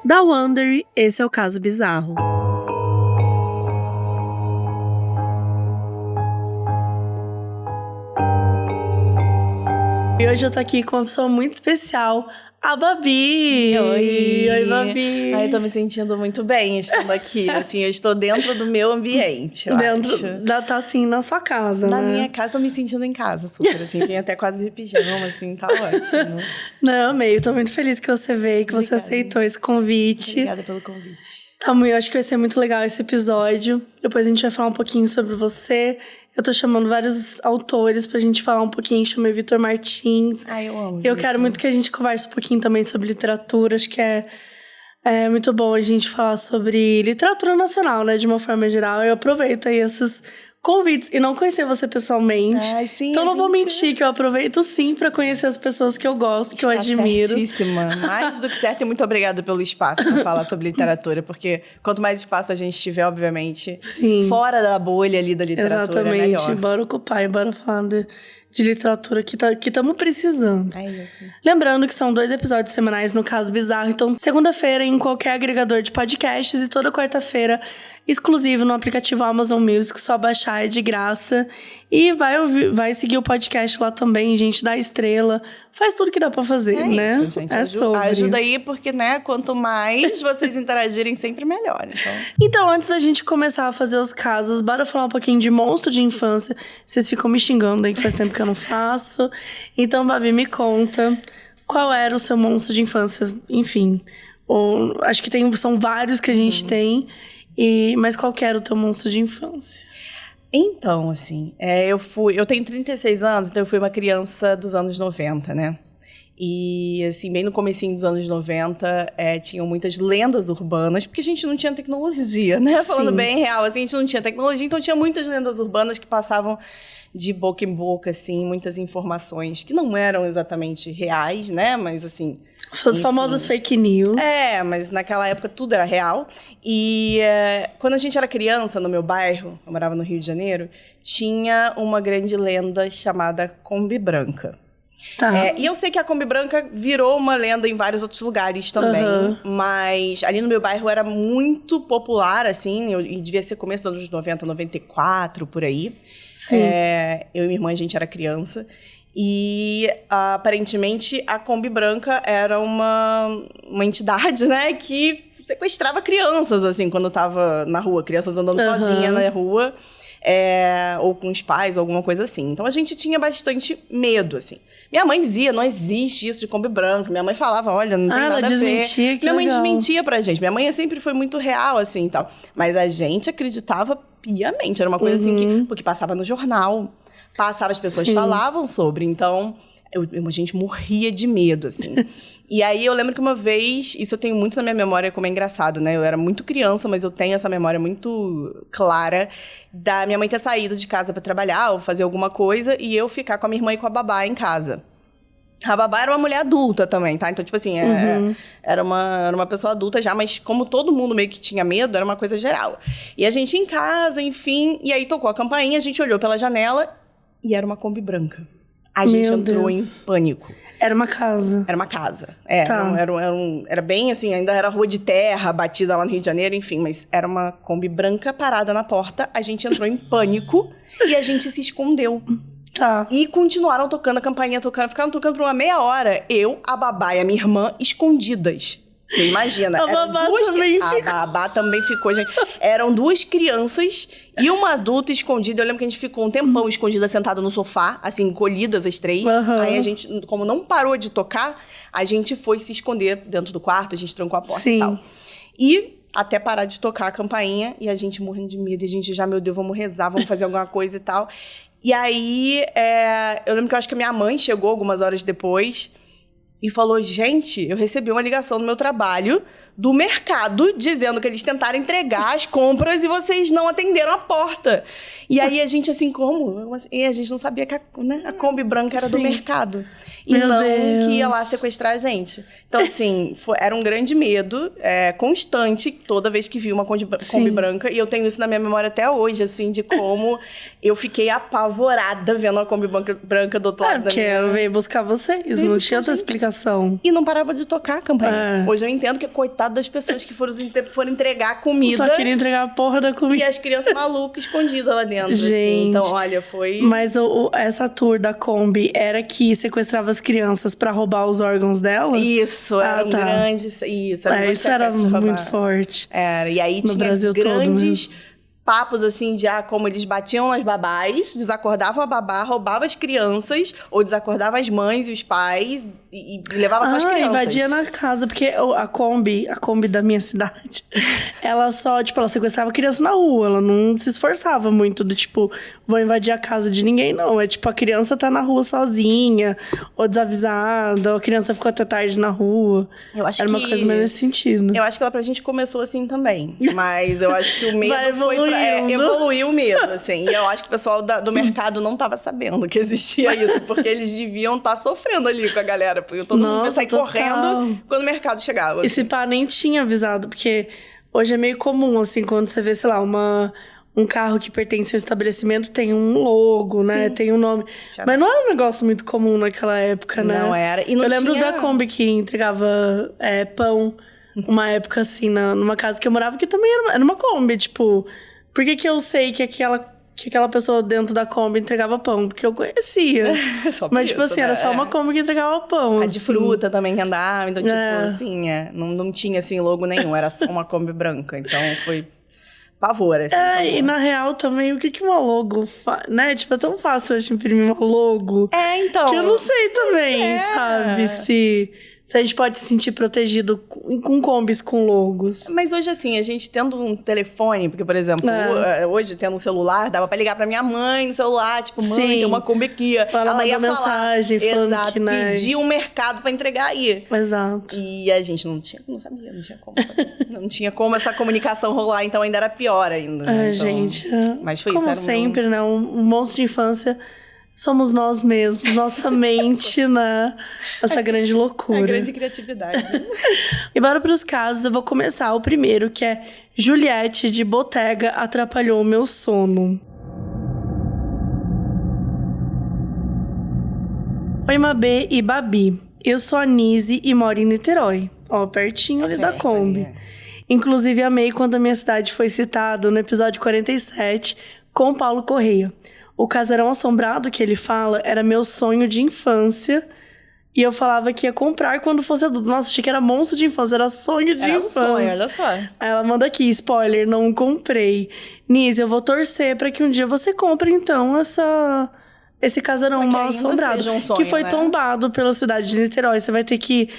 Da Wondery, esse é o Caso Bizarro. E hoje eu tô aqui com uma pessoa muito especial, a Babi! Oi, Babi! Ai, eu tô me sentindo muito bem estando aqui, assim, eu estou dentro do meu ambiente, Tá assim, na sua casa, Na né? minha casa, tô me sentindo em casa, super, assim, vim até quase de pijama, assim, tá ótimo. Não, amei, eu tô muito feliz que você veio, que você Obrigada. aceitou esse convite. Obrigada pelo convite. Eu acho que vai ser muito legal esse episódio. Depois a gente vai falar um pouquinho sobre você. Eu tô chamando vários autores pra gente falar um pouquinho. Chamei Vitor Martins. Ai, eu amo. Eu quero muito que a gente converse um pouquinho também sobre literatura. Acho que é muito bom a gente falar sobre literatura nacional, né? De uma forma geral. Eu aproveito aí esses convites e não conhecer você pessoalmente. Ai, sim, então não vou mentir que eu aproveito sim pra conhecer as pessoas que eu gosto, que eu admiro. Certíssima. Mais do que certo, e muito obrigada pelo espaço pra falar sobre literatura, porque quanto mais espaço a gente tiver, obviamente, sim, fora da bolha ali da literatura, exatamente. É melhor. Bora ocupar e bora falar de literatura que estamos precisando. É isso. Lembrando que são 2 episódios semanais no Caso Bizarro. Então, segunda-feira em qualquer agregador de podcasts e toda quarta-feira exclusivo no aplicativo Amazon Music. Só baixar, é de graça. E vai seguir o podcast lá também, gente. Dá estrela. Faz tudo que dá pra fazer, né? Isso, gente. Sobre. Ajuda aí, porque, né, quanto mais vocês interagirem, sempre melhor. Então, antes da gente começar a fazer os casos, bora falar um pouquinho de monstro de infância. Vocês ficam me xingando aí que faz tempo que eu não faço. Então, Babi, me conta, qual era o seu monstro de infância? Enfim, acho que são vários que a gente tem, mas qual que era o teu monstro de infância? Então, assim, eu tenho 36 anos, então eu fui uma criança dos anos 90, né? E, assim, bem no comecinho dos anos 90, tinham muitas lendas urbanas, porque a gente não tinha tecnologia, né? Sim. Falando bem real, assim, a gente não tinha tecnologia, então tinha muitas lendas urbanas que passavam de boca em boca, assim, muitas informações que não eram exatamente reais, né? Mas, assim... As famosas fake news. Mas naquela época tudo era real. E quando a gente era criança, no meu bairro, eu morava no Rio de Janeiro, tinha uma grande lenda chamada Kombi Branca. Tá. E eu sei que a Kombi Branca virou uma lenda em vários outros lugares também, mas ali no meu bairro era muito popular, assim, e devia ser começo dos anos 90, 94, por aí. Sim. Eu e minha irmã, a gente era criança. E, aparentemente, a Kombi Branca era uma entidade, né, que sequestrava crianças, assim, quando tava na rua. Crianças andando sozinha na rua, ou com os pais, ou alguma coisa assim. Então, a gente tinha bastante medo, assim. Minha mãe dizia, não existe isso de Kombi Branca. Minha mãe falava, olha, não tem nada a ver. Ela desmentia, que Minha mãe legal. desmentia pra gente. Minha mãe sempre foi muito real, assim, e tal. Mas a gente acreditava piamente. Era uma coisa, assim, porque passava no jornal. Passava, as pessoas falavam sobre. Então, a gente morria de medo, assim. E aí, eu lembro que uma vez... Isso eu tenho muito na minha memória, como é engraçado, né? Eu era muito criança, mas eu tenho essa memória muito clara da minha mãe ter saído de casa pra trabalhar ou fazer alguma coisa e eu ficar com a minha irmã e com a babá em casa. A babá era uma mulher adulta também, tá? Então, tipo assim, era uma pessoa adulta já, mas como todo mundo meio que tinha medo, era uma coisa geral. E a gente em casa, enfim... E aí, tocou a campainha, a gente olhou pela janela... E era uma Kombi branca. A gente entrou em pânico. Era uma casa. Era uma casa. Tá. Era bem assim, ainda era rua de terra, batida lá no Rio de Janeiro, enfim. Mas era uma Kombi branca parada na porta. A gente entrou em pânico e a gente se escondeu. Tá. E continuaram tocando a campainha, ficaram tocando por uma meia hora. Eu, a babá e a minha irmã escondidas. Você imagina. A babá também ficou, gente. Eram 2 crianças e uma adulta escondida. Eu lembro que a gente ficou um tempão escondida, sentada no sofá, assim, encolhidas as 3. Aí a gente, como não parou de tocar, a gente foi se esconder dentro do quarto, a gente trancou a porta e tal. E até parar de tocar a campainha e a gente morrendo de medo. E a gente já, meu Deus, vamos rezar, vamos fazer alguma coisa e tal. E aí, eu lembro que eu acho que a minha mãe chegou algumas horas depois... E falou, gente, eu recebi uma ligação no meu trabalho do mercado dizendo que eles tentaram entregar as compras e vocês não atenderam a porta. E aí a gente assim, como? E a gente não sabia que a Kombi branca era do mercado. E Meu não Deus. que ia lá sequestrar a gente. Então, assim, era um grande medo, constante, toda vez que vi uma Kombi branca. E eu tenho isso na minha memória até hoje, assim, de como eu fiquei apavorada vendo a Kombi branca do outro lado da minha... Porque ela veio buscar vocês, não tinha outra explicação. E não parava de tocar a campainha. Hoje eu entendo que, coitado coitado das pessoas que foram entregar comida. Só queria entregar a porra da comida. E as crianças malucas escondidas lá dentro, Gente, assim. Então, olha, foi... Mas essa tour da Kombi era que sequestrava as crianças pra roubar os órgãos dela? Isso, era um grande... Isso, era, isso era muito forte. Era, e aí no tinha Brasil grandes... todo, papos, assim, de como eles batiam nas babás, desacordavam a babá, roubavam as crianças, ou desacordavam as mães e os pais, e levava só as crianças. Invadia na casa, porque a Kombi da minha cidade, ela só, tipo, ela sequestrava criança na rua, ela não se esforçava muito do tipo, vou invadir a casa de ninguém, não. É tipo, a criança tá na rua sozinha, ou desavisada, ou a criança ficou até tarde na rua. Era uma coisa mais nesse sentido. Eu acho que lá pra gente começou assim também, mas eu acho que o medo evoluiu mesmo, assim. E eu acho que o pessoal do mercado não tava sabendo que existia isso, porque eles deviam estar sofrendo ali com a galera, porque todo mundo ia sair correndo quando o mercado chegava. E se pá, nem tinha avisado, porque hoje é meio comum, assim, quando você vê, sei lá, um carro que pertence a um estabelecimento tem um logo, né? Sim. Tem um nome. Mas não era um negócio muito comum naquela época, né? Não era. E não eu lembro da Kombi que entregava pão, uma época assim, numa casa que eu morava, que também era uma Kombi, tipo... Por que eu sei que aquela pessoa dentro da Kombi entregava pão? Porque eu conhecia. Mas, tipo assim, era só uma Kombi que entregava pão. A de fruta também que andava. Então, tipo, assim, não tinha, assim, logo nenhum. Era só uma Kombi branca. Então, foi pavor, assim. Pavor. E na real também, o que uma logo faz, né? Tipo, é tão fácil hoje imprimir uma logo. Então. Que eu não sei também, sabe? Se a gente pode se sentir protegido com combis com logos. Mas hoje, assim, a gente tendo um telefone, porque, por exemplo, hoje tendo um celular, dava pra ligar pra minha mãe no celular, tipo, mãe, tem uma Kombi aqui. Ela ia falar, mensagem falando exato, que, né? pedir um mercado pra entregar aí. Exato. E a gente não sabia, não tinha como saber. Não tinha como essa comunicação rolar, então ainda era pior ainda. Né? Então, gente, mas foi como isso, sempre, né? Um monstro de infância... Somos nós mesmos, nossa mente, né? Essa grande loucura. A grande criatividade. E bora pros casos, eu vou começar o primeiro, que é Juliette de Botega atrapalhou o meu sono. Oi, Mabê e Babi. Eu sou a Nise e moro em Niterói. Ó, pertinho ali da Kombi. Inclusive, amei quando a minha cidade foi citada no episódio 47 com Paulo Correia. O casarão assombrado que ele fala era meu sonho de infância. E eu falava que ia comprar quando fosse adulto. Nossa, achei que era monstro de infância, era sonho de infância. Era um sonho, olha só. Aí ela manda aqui, spoiler, não comprei. Nise, eu vou torcer pra que um dia você compre, então, esse casarão mal assombrado. Que foi tombado pela cidade de Niterói. Você vai ter que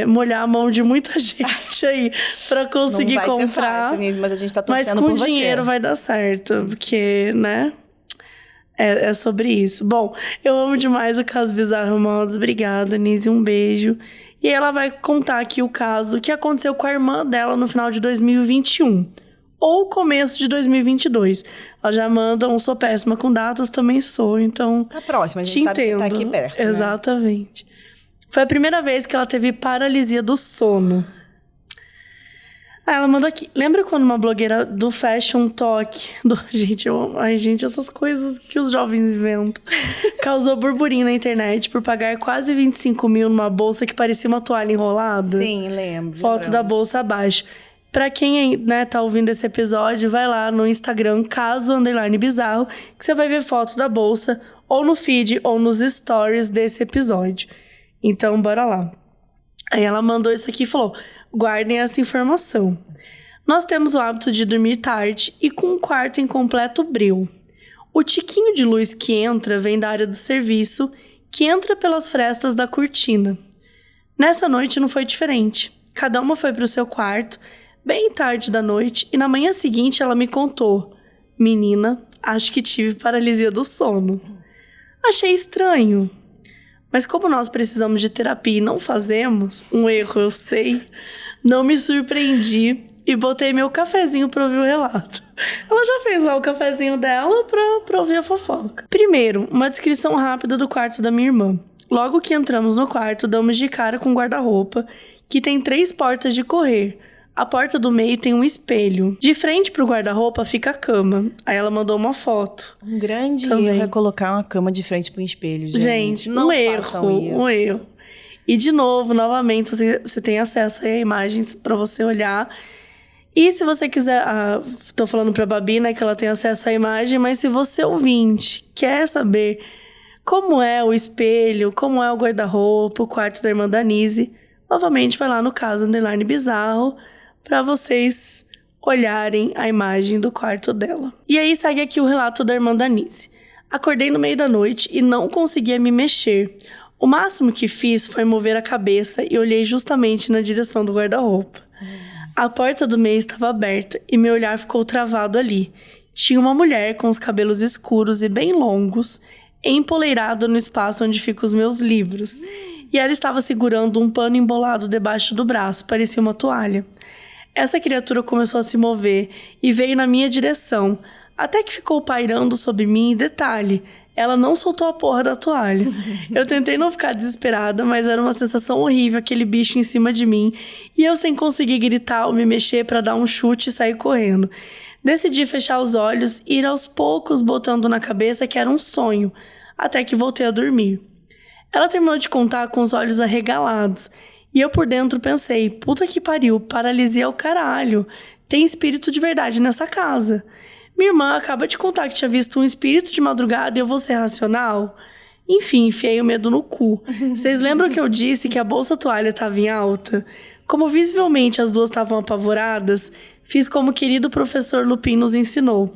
molhar a mão de muita gente aí pra conseguir comprar. Não vai ser fácil, Nise, mas a gente tá torcendo por você. Mas com dinheiro vai dar certo, porque, né... É sobre isso. Bom, eu amo demais o caso Bizarro Modos. Obrigada, Nise. Um beijo. E ela vai contar aqui o caso que aconteceu com a irmã dela no final de 2021. Ou começo de 2022. Ela já manda sou péssima com datas, também sou. Então, tá próxima, a gente sabe que tá aqui perto, né? Exatamente. Foi a primeira vez que ela teve paralisia do sono. Ela mandou aqui. Lembra quando uma blogueira do Fashion Talk... Gente, essas coisas que os jovens inventam. Causou burburinho na internet por pagar quase 25 mil numa bolsa que parecia uma toalha enrolada? Sim, lembro. Foto da bolsa abaixo. Pra quem, né, tá ouvindo esse episódio, vai lá no Instagram, caso_bizarro, que você vai ver foto da bolsa, ou no feed, ou nos stories desse episódio. Então, bora lá. Aí ela mandou isso aqui e falou... Guardem essa informação. Nós temos o hábito de dormir tarde e com um quarto em completo breu. O tiquinho de luz que entra vem da área do serviço, que entra pelas frestas da cortina. Nessa noite não foi diferente. Cada uma foi para o seu quarto, bem tarde da noite, e na manhã seguinte ela me contou: menina, acho que tive paralisia do sono. Achei estranho. Mas como nós precisamos de terapia e não fazemos, um erro eu sei, não me surpreendi e botei meu cafezinho pra ouvir o relato. Ela já fez lá o cafezinho dela pra ouvir a fofoca. Primeiro, uma descrição rápida do quarto da minha irmã. Logo que entramos no quarto, damos de cara com um guarda-roupa, que tem 3 portas de correr. A porta do meio tem um espelho. De frente pro guarda-roupa fica a cama. Aí ela mandou uma foto. Um grande erro é colocar uma cama de frente pro espelho, gente. Gente, um erro. E de novo, novamente, você tem acesso aí a imagens para você olhar. E se você quiser... tô falando pra Babi, né, que ela tem acesso à imagem, mas se você, ouvinte, quer saber como é o espelho, como é o guarda-roupa, o quarto da irmã Danise, novamente vai lá no Caso Underline Bizarro pra vocês olharem a imagem do quarto dela. E aí segue aqui o relato da irmã Danise. Acordei no meio da noite e não conseguia me mexer. O máximo que fiz foi mover a cabeça e olhei justamente na direção do guarda-roupa. A porta do meio estava aberta e meu olhar ficou travado ali. Tinha uma mulher com os cabelos escuros e bem longos, empoleirada no espaço onde ficam os meus livros. E ela estava segurando um pano embolado debaixo do braço, parecia uma toalha. Essa criatura começou a se mover e veio na minha direção, até que ficou pairando sobre mim. E detalhe, ela não soltou a porra da toalha. Eu tentei não ficar desesperada, mas era uma sensação horrível, aquele bicho em cima de mim. E eu sem conseguir gritar ou me mexer para dar um chute e sair correndo. Decidi fechar os olhos e ir aos poucos botando na cabeça que era um sonho, até que voltei a dormir. Ela terminou de contar com os olhos arregalados. E eu por dentro pensei, puta que pariu, paralisia é o caralho. Tem espírito de verdade nessa casa. Minha irmã acaba de contar que tinha visto um espírito de madrugada e eu vou ser racional? Enfim, enfiei o medo no cu. Vocês lembram que eu disse que a bolsa toalha estava em alta? Como visivelmente as duas estavam apavoradas, fiz como o querido professor Lupin nos ensinou.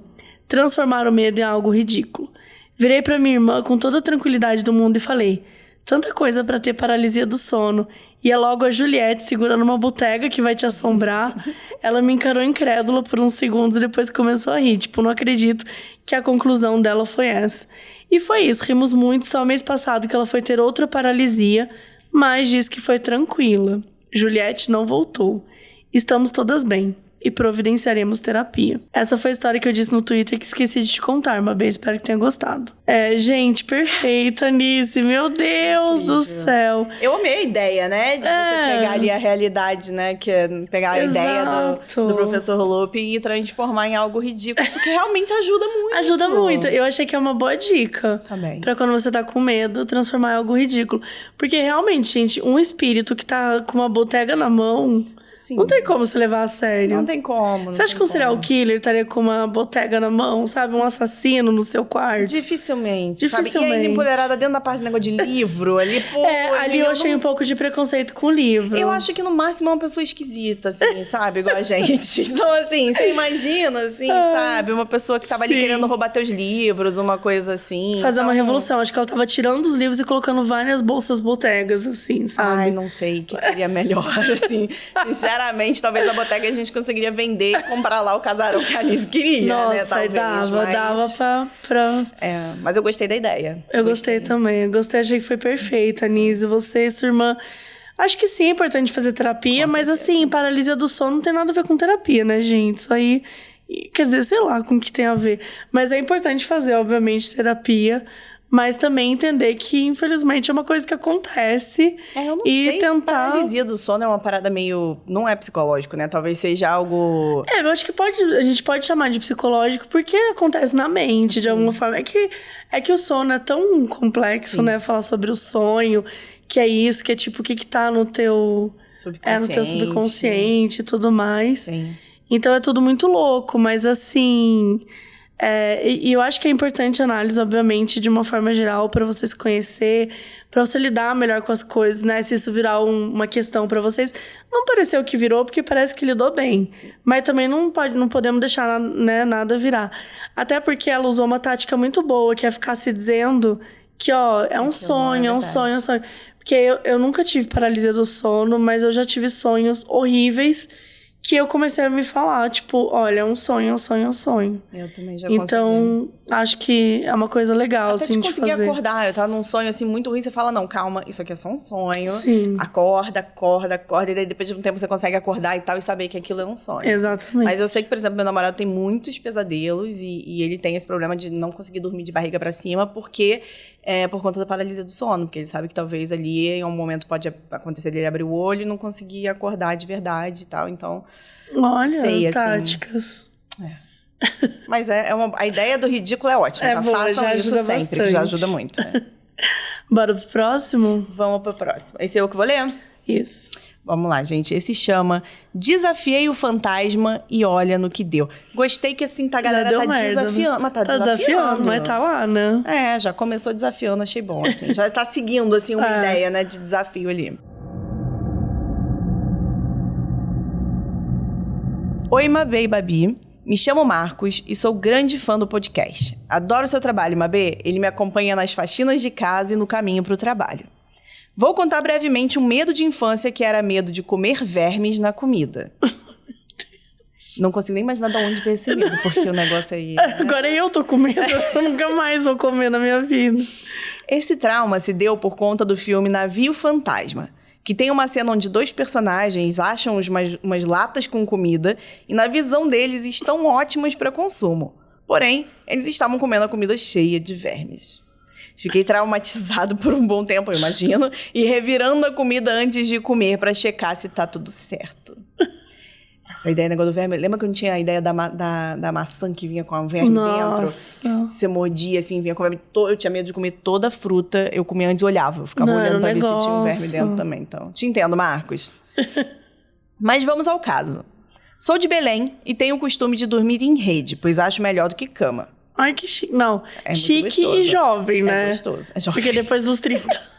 Transformar o medo em algo ridículo. Virei para minha irmã com toda a tranquilidade do mundo e falei... Tanta coisa pra ter paralisia do sono. E é logo a Juliette segurando uma botega que vai te assombrar. Ela me encarou incrédula por uns segundos e depois começou a rir. Tipo, não acredito que a conclusão dela foi essa. E foi isso, rimos muito. Só mês passado que ela foi ter outra paralisia, mas diz que foi tranquila. Juliette não voltou. Estamos todas bem. E providenciaremos terapia. Essa foi a história que eu disse no Twitter que esqueci de te contar, Mabê. Espero que tenha gostado. Gente, perfeita, Anice. Meu Deus do céu. Eu amei a ideia, né? De você pegar ali a realidade, né? Que é pegar a ideia do professor Lupin e transformar em algo ridículo. Porque realmente ajuda muito. Ajuda muito. Eu achei que é uma boa dica. Também. Pra quando você tá com medo, transformar em algo ridículo. Porque realmente, gente, um espírito que tá com uma botega na mão... Sim. Não tem como você levar a sério. Não tem como. Você acha que um serial killer estaria com uma botega na mão, sabe? Um assassino no seu quarto? Dificilmente. Sabe? E aí, empolerada dentro da parte do negócio de livro, ali, pô... ali eu achei um pouco de preconceito com o livro. Eu acho que no máximo é uma pessoa esquisita, assim, sabe? Igual a gente. Então, assim, você imagina, assim, sabe? Uma pessoa que tava ali querendo roubar teus livros, uma coisa assim. Fazer uma revolução. Acho que ela tava tirando os livros e colocando várias bolsas botegas, assim, sabe? Ai, não sei o que seria melhor, assim. Sinceramente, talvez a botega a gente conseguiria vender e comprar lá o casarão que a Alice queria, né? Talvez, dava pra... mas eu gostei da ideia. Eu gostei também. Eu gostei, achei que foi perfeita, Anísio. Você e sua irmã... Acho que sim, é importante fazer terapia, mas assim, paralisia do sono não tem nada a ver com terapia, né, gente? Isso aí... Quer dizer, sei lá com o que tem a ver. Mas é importante fazer, obviamente, terapia... Mas também entender que, infelizmente, é uma coisa que acontece. Eu não sei se paralisia do sono é uma parada meio... Não é psicológico, né? Talvez seja algo... eu acho que a gente pode chamar de psicológico porque acontece na mente, de alguma forma. É que o sono é tão complexo, né? Falar sobre o sonho, que é isso, que é tipo o que tá no teu... no teu subconsciente e tudo mais. Sim. Então é tudo muito louco, mas assim... E eu acho que é importante a análise, obviamente, de uma forma geral, para você se conhecer, para você lidar melhor com as coisas, né? Se isso virar uma questão para vocês. Não pareceu que virou, porque parece que lidou bem. Mas também não podemos deixar, né, nada virar. Até porque ela usou uma tática muito boa, que é ficar se dizendo que, é um sonho, é um sonho, é um sonho. Porque eu nunca tive paralisia do sono, mas eu já tive sonhos horríveis que eu comecei a me falar, tipo, olha, é um sonho, é um sonho, é um sonho. Eu também já consegui. Então, acho que é uma coisa legal, até assim, de conseguir fazer. acordar, eu tava num sonho, assim, muito ruim, você fala, não, calma, isso aqui é só um sonho. Sim. Acorda, e daí depois de um tempo você consegue acordar e tal, e saber que aquilo é um sonho. Exatamente. Mas eu sei que, por exemplo, meu namorado tem muitos pesadelos e ele tem esse problema de não conseguir dormir de barriga pra cima, porque... por conta da paralisia do sono, porque ele sabe que talvez ali, em um momento, pode acontecer dele abrir o olho e não conseguir acordar de verdade e tal, então... Olha, táticas. Assim, Mas a ideia do ridículo é ótima, tá? Boa, Façam isso sempre, que já ajuda muito. Bora pro próximo? Vamos pro próximo. Esse é o que eu vou ler? Isso. Vamos lá, gente. Esse chama Desafiei o Fantasma e Olha no que deu. Gostei que, assim, a galera Já deu tá merda, desafiando. né? Mas tá desafiando. mas tá lá, né? É, já começou desafiando, achei bom, assim. Já tá seguindo, assim, uma ideia, né, de desafio ali. Oi, Mabê e Babi. Me chamo Marcos e sou grande fã do podcast. Adoro seu trabalho, Mabê. Ele me acompanha nas faxinas de casa e no caminho pro trabalho. Vou contar brevemente um medo de infância que era medo de comer vermes na comida. Não consigo nem imaginar de onde veio esse medo, porque o negócio aí... Agora eu tô com medo, eu nunca mais vou comer na minha vida. Esse trauma se deu por conta do filme Navio Fantasma, que tem uma cena onde 2 personagens acham umas latas com comida e na visão deles estão ótimas para consumo. Porém, eles estavam comendo a comida cheia de vermes. Fiquei traumatizado por um bom tempo, eu imagino, e revirando a comida antes de comer para checar se tá tudo certo. Essa ideia, negócio do verme... Lembra que eu não tinha a ideia da maçã que vinha com a verme dentro? Você mordia, assim, vinha com verme. Eu tinha medo de comer toda a fruta. Eu comia antes e olhava. Eu ficava olhando pra ver se tinha um verme dentro também. Então, te entendo, Marcos. Mas vamos ao caso. Sou de Belém e tenho o costume de dormir em rede, pois acho melhor do que cama. Ai, que chique. Não, É chique gostoso. E jovem, né? É gostoso. É jovem. Porque depois dos 30...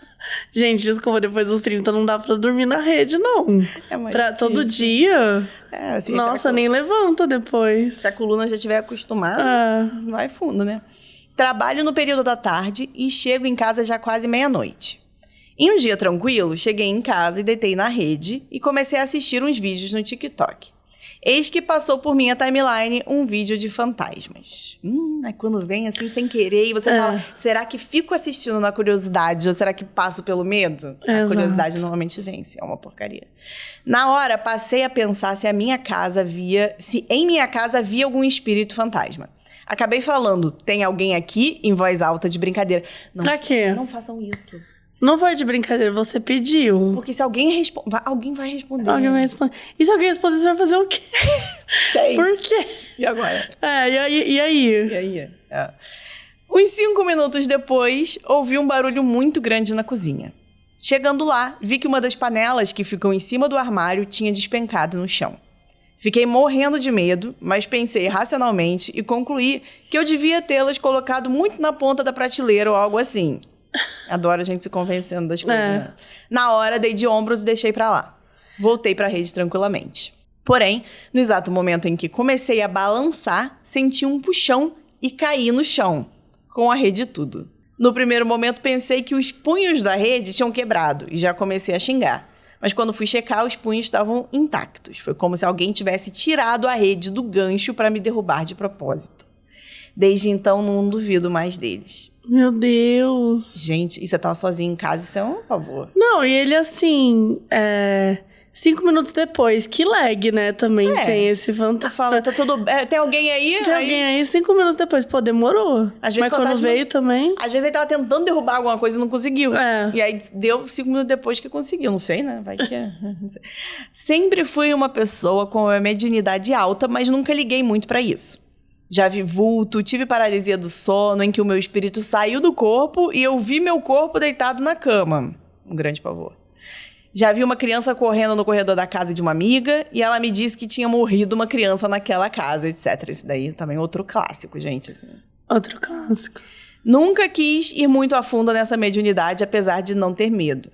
Gente, desculpa, depois dos 30 não dá pra dormir na rede, não. É mais pra todo difícil. dia... Assim, Nossa, nem levanta depois. Se a coluna já estiver acostumada, vai fundo, né? Trabalho no período da tarde e chego em casa já quase meia-noite. Em um dia tranquilo, cheguei em casa e deitei na rede e comecei a assistir uns vídeos no TikTok. Eis que passou por minha timeline um vídeo de fantasmas. É quando vem assim sem querer e você fala, será que fico assistindo na curiosidade ou será que passo pelo medo? A curiosidade normalmente vence, é uma porcaria. Na hora, passei a pensar se em minha casa havia algum espírito fantasma. Acabei falando, tem alguém aqui, em voz alta de brincadeira. Não, pra quê? Não façam isso. Não foi de brincadeira, você pediu. Porque se alguém alguém vai responder. Alguém vai responder. E se alguém responder, você vai fazer o quê? Tem. Por quê? E agora? E aí? E aí? É. Uns 5 minutos depois, ouvi um barulho muito grande na cozinha. Chegando lá, vi que uma das panelas que ficam em cima do armário tinha despencado no chão. Fiquei morrendo de medo, mas pensei racionalmente e concluí que eu devia tê-las colocado muito na ponta da prateleira ou algo assim. Adoro a gente se convencendo das coisas, né? Na hora, dei de ombros e deixei pra lá. Voltei pra rede tranquilamente. Porém, no exato momento em que comecei a balançar, senti um puxão e caí no chão, com a rede e tudo. No primeiro momento, pensei que os punhos da rede tinham quebrado e já comecei a xingar. Mas quando fui checar, os punhos estavam intactos. Foi como se alguém tivesse tirado a rede do gancho pra me derrubar de propósito. Desde então, não duvido mais deles. Meu Deus. Gente, e você tava sozinho em casa, isso é um favor. Não, e ele assim, 5 minutos depois, que lag, né? Também tem esse fantasma. Fala, tá tudo... tem alguém aí? Tem alguém aí, 5 minutos depois, pô, demorou. Às vezes mas quando veio também... Às vezes ele tava tentando derrubar alguma coisa e não conseguiu. E aí deu 5 minutos depois que conseguiu, não sei, né? Vai que é. Sempre fui uma pessoa com a mediunidade alta, mas nunca liguei muito pra isso. Já vi vulto, tive paralisia do sono, em que o meu espírito saiu do corpo e eu vi meu corpo deitado na cama. Um grande pavor. Já vi uma criança correndo no corredor da casa de uma amiga e ela me disse que tinha morrido uma criança naquela casa, etc. Isso daí também é outro clássico, gente. Assim. Outro clássico. Nunca quis ir muito a fundo nessa mediunidade, apesar de não ter medo.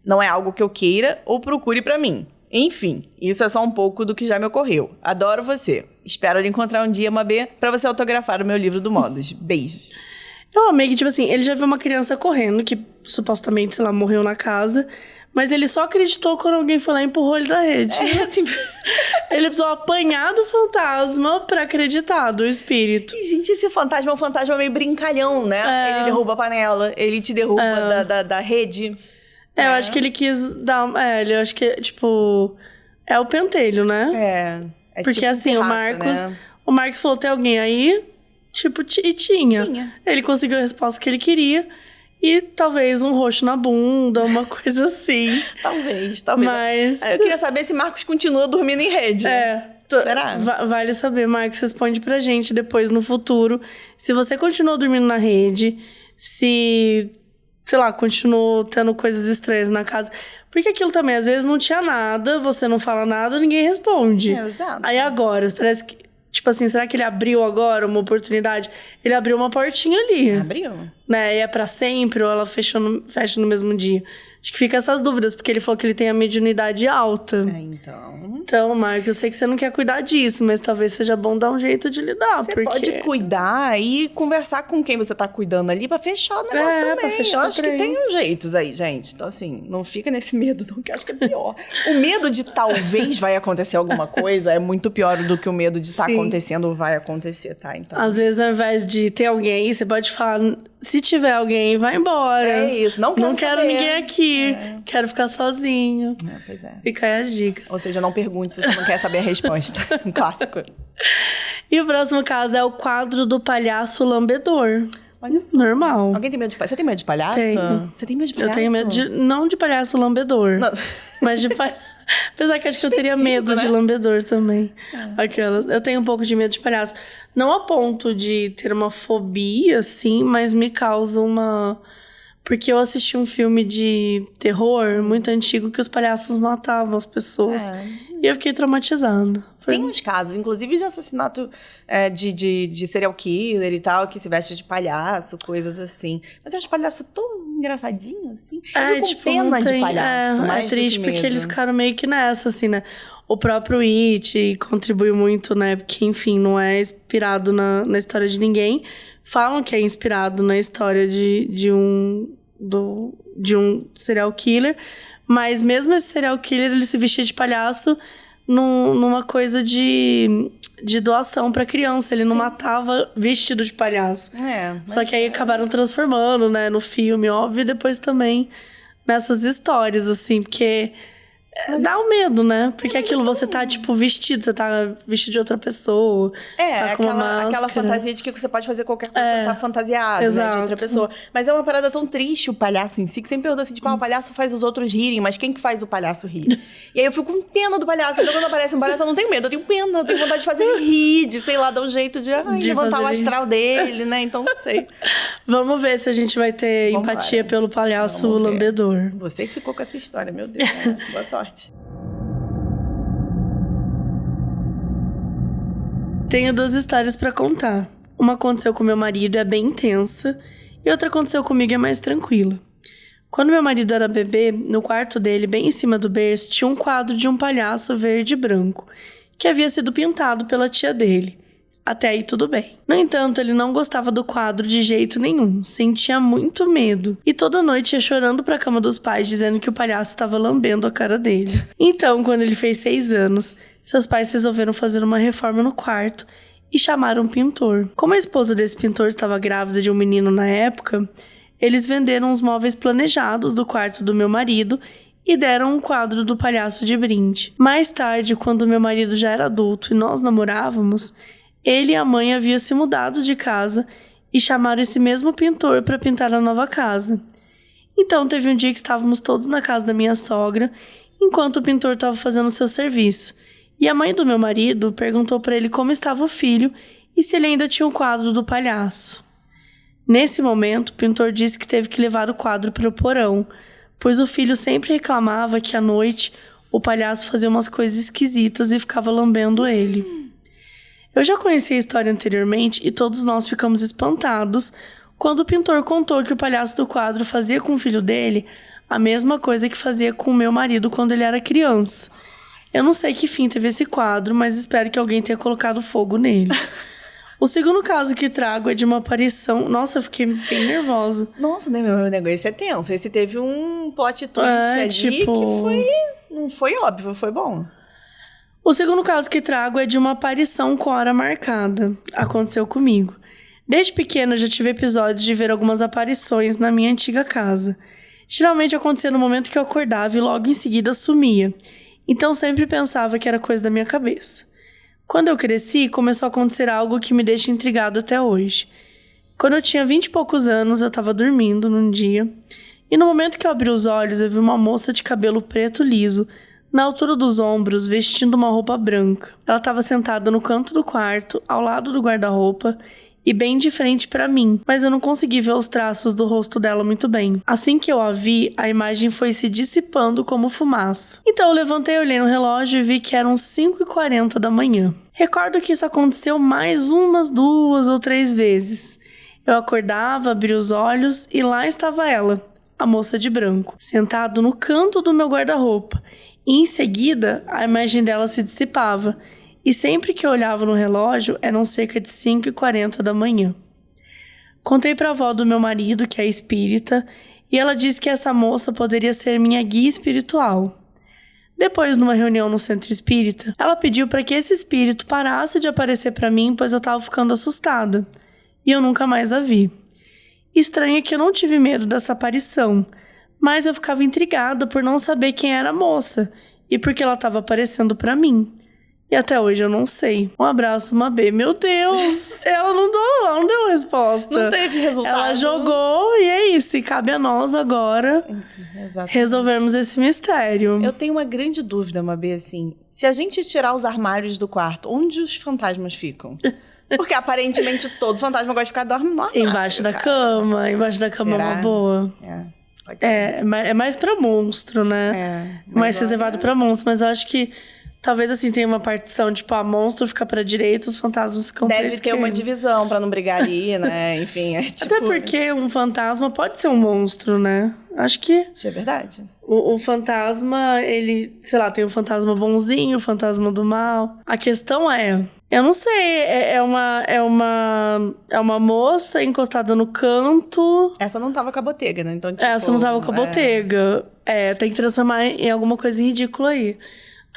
Não é algo que eu queira ou procure pra mim. Enfim, isso é só um pouco do que já me ocorreu. Adoro você. Espero lhe encontrar um dia, Mabê, pra você autografar o meu livro do Modos. Beijos. Eu amei que, tipo assim, ele já viu uma criança correndo, que supostamente, sei lá, morreu na casa, mas ele só acreditou quando alguém foi lá e empurrou ele da rede. Assim... Ele precisou apanhar do fantasma pra acreditar, do espírito. E, gente, esse fantasma é um fantasma meio brincalhão, né? Ele derruba a panela, ele te derruba da rede. Eu acho que ele quis dar... eu acho que, tipo... É o pentelho, né? Porque, tipo, assim, terraço, o Marcos falou, tem alguém aí? Tipo, e tinha. Ele conseguiu a resposta que ele queria. E talvez um roxo na bunda, uma coisa assim. Talvez. Mas... Eu queria saber se Marcos continua dormindo em rede. Será? Vale saber, Marcos, responde pra gente depois, no futuro. Se você continua dormindo na rede, se sei lá, continuo tendo coisas estranhas na casa. Porque aquilo também, às vezes não tinha nada, você não fala nada, ninguém responde. Exato. Aí agora, parece que, tipo assim, será que ele abriu agora uma oportunidade? Ele abriu uma portinha ali. Abriu. Né? E é pra sempre ou ela fecha no mesmo dia? Acho que fica essas dúvidas, porque ele falou que ele tem a mediunidade alta. Então... Então, Marcos, eu sei que você não quer cuidar disso, mas talvez seja bom dar um jeito de lidar. Você pode cuidar e conversar com quem você tá cuidando ali pra fechar o negócio também. Pra fechar eu acho que tem uns jeitos aí, gente. Então, assim, não fica nesse medo, não, que eu acho que é pior. O medo de talvez vai acontecer alguma coisa é muito pior do que o medo de estar acontecendo ou vai acontecer, tá? Então... Às vezes, ao invés de ter alguém aí, você pode falar... Se tiver alguém, vai embora. É isso, não quero saber. Ninguém aqui. Quero ficar sozinho. Pois é. Fica aí as dicas. Ou seja, não pergunte se você não quer saber a resposta. Um clássico. E o próximo caso é o quadro do palhaço lambedor. Olha só. Normal. Alguém tem medo de palhaço? Você tem medo de palhaço? Tenho. Você tem medo de palhaço? Eu tenho medo de... Não de palhaço lambedor. Não. Mas de palhaço... Apesar que acho que eu teria medo, né? De lambedor também. Aquelas. Eu tenho um pouco de medo de palhaço. Não a ponto de ter uma fobia, assim, mas me causa uma... Porque eu assisti um filme de terror muito antigo que os palhaços matavam as pessoas. E eu fiquei traumatizando. Tem uns casos, inclusive de assassinato de serial killer e tal, que se veste de palhaço, coisas assim. Mas eu acho palhaço tão engraçadinho, assim. Eu fico com pena de palhaço, mais é triste porque eles ficaram meio que nessa, assim, né? O próprio It contribuiu muito, né? Porque, enfim, não é inspirado na história de ninguém. Falam que é inspirado na história de um serial killer. Mas mesmo esse serial killer, ele se vestia de palhaço numa coisa de doação pra criança. Ele não matava vestido de palhaço. Só que aí acabaram transformando, né, no filme, óbvio, e depois também nessas histórias, assim, porque... dá um medo, né? Porque aquilo você tá, tipo, vestido. Você tá vestido de outra pessoa. Tá com aquela fantasia de que você pode fazer qualquer coisa quando tá fantasiado, né? De outra pessoa. Mas é uma parada tão triste o palhaço em si, que sempre pergunta assim, tipo, o palhaço faz os outros rirem, mas quem que faz o palhaço rir? E aí eu fico com pena do palhaço. Então quando aparece um palhaço, eu não tenho medo, eu tenho pena. Eu tenho vontade de fazer ele rir, de, sei lá, dar um jeito de levantar o astral dele, né? Então, não sei. Vamos ver se a gente vai ter empatia pelo palhaço lambedor. Você que ficou com essa história, meu Deus. Né? Boa sorte. Tenho 2 histórias pra contar. Uma aconteceu com meu marido, é bem intensa, e outra aconteceu comigo, é mais tranquila. Quando meu marido era bebê, no quarto dele, bem em cima do berço, tinha um quadro de um palhaço verde e branco, que havia sido pintado pela tia dele. Até aí tudo bem. No entanto, ele não gostava do quadro de jeito nenhum, sentia muito medo. E toda noite ia chorando pra cama dos pais, dizendo que o palhaço estava lambendo a cara dele. Então, quando ele fez 6 anos, seus pais resolveram fazer uma reforma no quarto e chamaram um pintor. Como a esposa desse pintor estava grávida de um menino na época, eles venderam os móveis planejados do quarto do meu marido e deram um quadro do palhaço de brinde. Mais tarde, quando meu marido já era adulto e nós namorávamos, ele e a mãe haviam se mudado de casa e chamaram esse mesmo pintor para pintar a nova casa. Então, teve um dia que estávamos todos na casa da minha sogra, enquanto o pintor estava fazendo seu serviço. E a mãe do meu marido perguntou para ele como estava o filho e se ele ainda tinha o quadro do palhaço. Nesse momento, o pintor disse que teve que levar o quadro para o porão, pois o filho sempre reclamava que à noite o palhaço fazia umas coisas esquisitas e ficava lambendo ele. Eu já conheci a história anteriormente e todos nós ficamos espantados quando o pintor contou que o palhaço do quadro fazia com o filho dele a mesma coisa que fazia com o meu marido quando ele era criança. Eu não sei que fim teve esse quadro, mas espero que alguém tenha colocado fogo nele. O segundo caso que trago é de uma aparição... Nossa, eu fiquei bem nervosa. Nossa, né, meu negócio, esse é tenso. Esse teve um plot twist ali que foi... Não foi óbvio, foi bom. O segundo caso que trago é de uma aparição com hora marcada. Aconteceu comigo. Desde pequeno eu já tive episódios de ver algumas aparições na minha antiga casa. Geralmente acontecia no momento que eu acordava e logo em seguida sumia. Então sempre pensava que era coisa da minha cabeça. Quando eu cresci, começou a acontecer algo que me deixa intrigado até hoje. Quando eu tinha 20 e poucos anos, eu estava dormindo num dia. E no momento que eu abri os olhos, eu vi uma moça de cabelo preto liso, na altura dos ombros, vestindo uma roupa branca. Ela estava sentada no canto do quarto, ao lado do guarda-roupa, e bem de frente pra mim, mas eu não consegui ver os traços do rosto dela muito bem. Assim que eu a vi, a imagem foi se dissipando como fumaça. Então eu levantei, olhei no relógio e vi que eram 5h40 da manhã. Recordo que isso aconteceu mais umas 2 ou 3 vezes. Eu acordava, abria os olhos e lá estava ela, a moça de branco, sentado no canto do meu guarda-roupa. E em seguida, a imagem dela se dissipava. E sempre que eu olhava no relógio, eram cerca de 5h40 da manhã. Contei para a avó do meu marido, que é espírita, e ela disse que essa moça poderia ser minha guia espiritual. Depois, numa reunião no centro espírita, ela pediu para que esse espírito parasse de aparecer para mim, pois eu estava ficando assustada. E eu nunca mais a vi. Estranho é que eu não tive medo dessa aparição, mas eu ficava intrigada por não saber quem era a moça e por que ela estava aparecendo para mim. E até hoje eu não sei. Um abraço, Mabê. Meu Deus! Ela não deu resposta. Não teve resultado. Ela jogou e é isso. E cabe a nós agora resolvermos esse mistério. Eu tenho uma grande dúvida, Mabê, assim. Se a gente tirar os armários do quarto, onde os fantasmas ficam? Porque aparentemente todo fantasma gosta de ficar dormindo no armário. Embaixo da cama. Embaixo da cama. Será? É uma boa. Pode ser. É mais pra monstro, né? Mais reservado pra monstro. Mas eu acho que talvez, assim, tenha uma partição, tipo, a monstro fica pra direita, os fantasmas ficam pra esquerda. Deve ter uma divisão pra não brigar ali, né? Enfim, tipo... Até porque um fantasma pode ser um monstro, né? Acho que... Isso é verdade. O fantasma, ele... Sei lá, tem o fantasma bonzinho, o fantasma do mal. A questão é... Eu não sei, é uma moça encostada no canto. Essa não tava com a botega, né? Então, tipo, essa não tava com a botega. Tem que transformar em alguma coisa ridícula aí.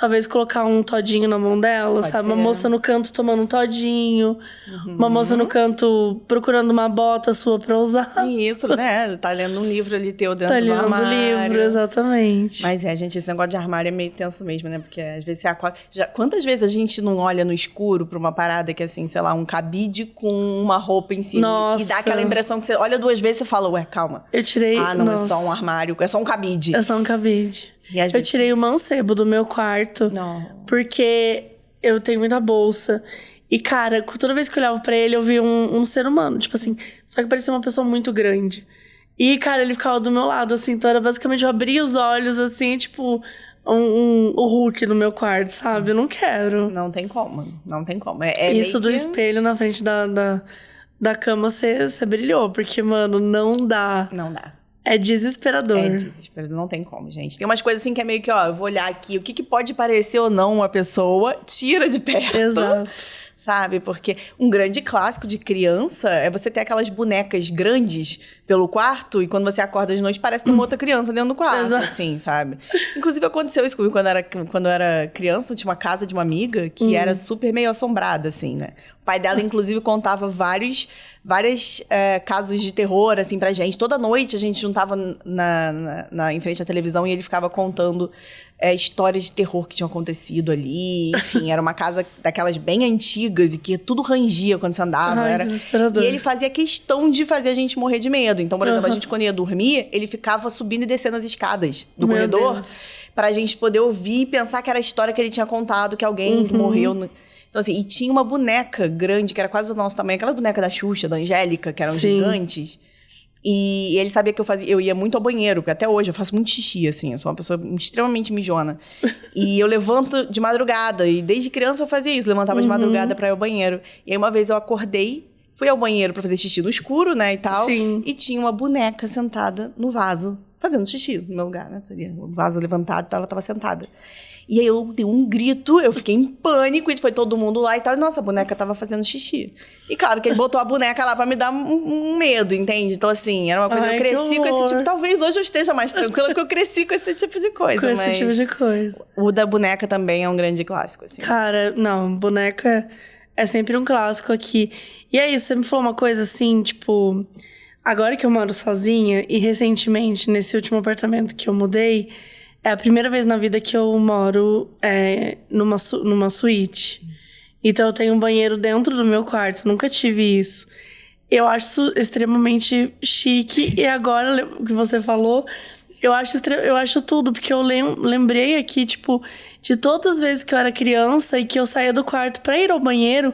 Talvez colocar um todinho na mão dela, pode sabe? Ser. Uma moça no canto tomando um todinho. Uma moça no canto procurando uma bota sua pra usar. Isso, né? Tá lendo um livro ali teu dentro do armário. Tá lendo um livro, exatamente. Mas gente, esse negócio de armário é meio tenso mesmo, né? Porque às vezes você acorda... Quantas vezes a gente não olha no escuro pra uma parada que, assim, sei lá, um cabide com uma roupa em cima? Nossa. E dá aquela impressão que você olha 2 vezes e você fala, ué, calma. Eu tirei... não, é só um armário, é só um cabide. É só um cabide. Eu tirei o mancebo do meu quarto. Não. Porque eu tenho muita bolsa. E, cara, toda vez que eu olhava pra ele, eu via um ser humano. Tipo assim, só que parecia uma pessoa muito grande. E, cara, ele ficava do meu lado, assim. Então, era basicamente, eu abria os olhos, assim, tipo... o Hulk no meu quarto, sabe? Eu não quero. Não tem como. Não tem como. Isso do espelho na frente da cama, você brilhou. Porque, mano, não dá. Não dá. É desesperador. É desesperador, não tem como, gente. Tem umas coisas assim que é meio que, eu vou olhar aqui, o que pode parecer ou não uma pessoa, tira de perto. Exato. Sabe? Porque um grande clássico de criança é você ter aquelas bonecas grandes pelo quarto e quando você acorda de noite parece ter uma outra criança dentro do quarto, Exato. assim, sabe? Inclusive aconteceu isso comigo quando eu era criança, eu tinha uma casa de uma amiga que era super meio assombrada, assim, né? O pai dela, inclusive, contava vários casos de terror, assim, pra gente. Toda noite a gente juntava em frente à televisão e ele ficava contando histórias de terror que tinham acontecido ali. Enfim, era uma casa daquelas bem antigas e que tudo rangia quando você andava. Ai, desesperador. E ele fazia questão de fazer a gente morrer de medo. Então, por exemplo, a gente quando ia dormir, ele ficava subindo e descendo as escadas do corredor pra gente poder ouvir e pensar que era a história que ele tinha contado, que alguém morreu... Então, assim, e tinha uma boneca grande, que era quase do nosso tamanho, aquela boneca da Xuxa, da Angélica, que eram gigantes. E ele sabia que eu ia muito ao banheiro, porque até hoje eu faço muito xixi, assim, eu sou uma pessoa extremamente mijona. E eu levanto de madrugada, e desde criança eu fazia isso, levantava de madrugada pra ir ao banheiro. E aí uma vez eu acordei, fui ao banheiro pra fazer xixi no escuro, né, e tal. Sim. E tinha uma boneca sentada no vaso, fazendo xixi no meu lugar, né, o vaso levantado e tal, ela tava sentada. E aí eu dei um grito, eu fiquei em pânico, e foi todo mundo lá e tal. E nossa, a boneca tava fazendo xixi. E claro que ele botou a boneca lá pra me dar um medo, entende? Então assim, era uma coisa, eu cresci com esse tipo... Talvez hoje eu esteja mais tranquila, porque eu cresci com esse tipo de coisa. Com esse tipo de coisa. O da boneca também é um grande clássico, assim. Cara, não, boneca é sempre um clássico aqui. E é isso, você me falou uma coisa assim, tipo... Agora que eu moro sozinha, e recentemente, nesse último apartamento que eu mudei... É a primeira vez na vida que eu moro numa suíte. Então, eu tenho um banheiro dentro do meu quarto. Nunca tive isso. Eu acho isso extremamente chique. E agora, o que você falou, eu acho tudo. Porque eu lembrei aqui, tipo, de todas as vezes que eu era criança e que eu saía do quarto pra ir ao banheiro...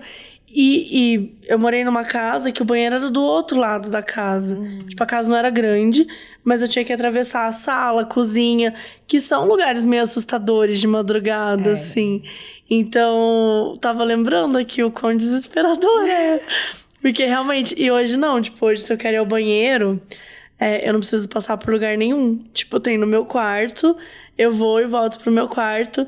E eu morei numa casa que o banheiro era do outro lado da casa. Tipo, a casa não era grande, mas eu tinha que atravessar a sala, a cozinha, que são lugares meio assustadores de madrugada, assim. Então, tava lembrando aqui o quão desesperador é. Porque realmente, e hoje não, tipo, hoje se eu quero ir ao banheiro, eu não preciso passar por lugar nenhum. Tipo, tem no meu quarto, eu vou e volto pro meu quarto.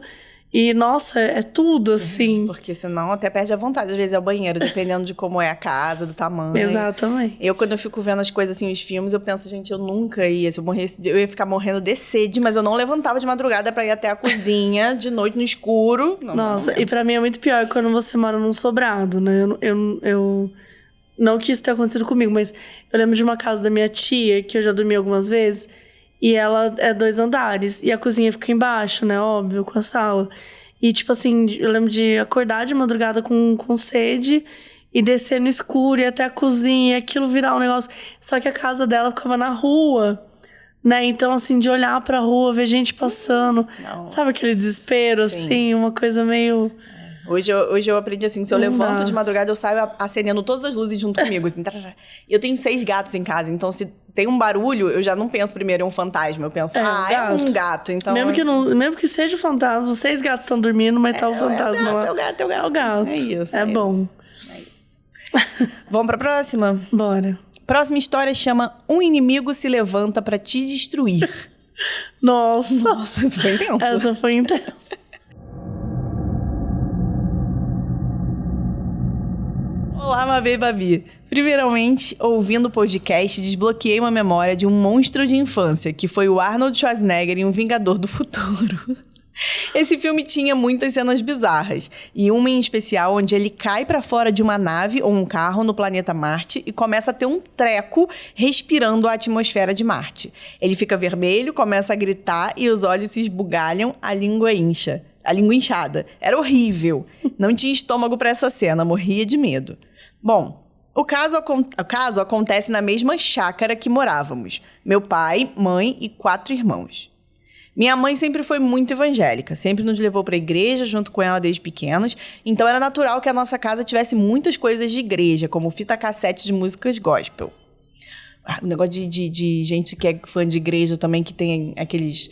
E, nossa, é tudo, assim. Porque senão até perde a vontade, às vezes, é o banheiro, dependendo de como é a casa, do tamanho. Exatamente. Quando eu fico vendo as coisas assim, os filmes, eu penso, gente, eu nunca ia. Se eu morresse, eu ia ficar morrendo de sede, mas eu não levantava de madrugada pra ir até a cozinha, de noite no escuro. Nossa, e pra mim é muito pior quando você mora num sobrado, né? Eu não que isso tenha acontecido comigo, mas eu lembro de uma casa da minha tia, que eu já dormi algumas vezes, e ela é 2 andares, e a cozinha fica embaixo, né? Óbvio, com a sala. E, tipo assim, eu lembro de acordar de madrugada com sede e descer no escuro e até a cozinha, e aquilo virar um negócio. Só que a casa dela ficava na rua, né? Então, assim, de olhar pra rua, ver gente passando. Nossa. Sabe aquele desespero, Sim. assim? Uma coisa meio... Hoje eu aprendi assim, se eu levanto de madrugada, eu saio acendendo todas as luzes junto comigo. Assim, eu tenho 6 gatos em casa, então se tem um barulho, eu já não penso primeiro é um fantasma. Eu penso, é um gato. Então, mesmo que seja um fantasma, os 6 gatos estão dormindo, mas tá o fantasma lá. É o gato. É isso. É bom. Isso. Vamos pra próxima? Bora. Próxima história chama Um Inimigo se Levanta pra Te Destruir. Nossa, essa foi intensa. Essa foi intensa. Olá, Mabê e Babi. Primeiramente, ouvindo o podcast, desbloqueei uma memória de um monstro de infância, que foi o Arnold Schwarzenegger em Um Vingador do Futuro. Esse filme tinha muitas cenas bizarras, e uma em especial onde ele cai pra fora de uma nave ou um carro no planeta Marte e começa a ter um treco respirando a atmosfera de Marte. Ele fica vermelho, começa a gritar e os olhos se esbugalham, a língua incha. A língua inchada. Era horrível. Não tinha estômago pra essa cena, morria de medo. Bom, o caso acontece na mesma chácara que morávamos. Meu pai, mãe e 4 irmãos. Minha mãe sempre foi muito evangélica, sempre nos levou para a igreja junto com ela desde pequenos, então era natural que a nossa casa tivesse muitas coisas de igreja, como fita cassete de músicas gospel. O negócio de gente que é fã de igreja também, que tem aqueles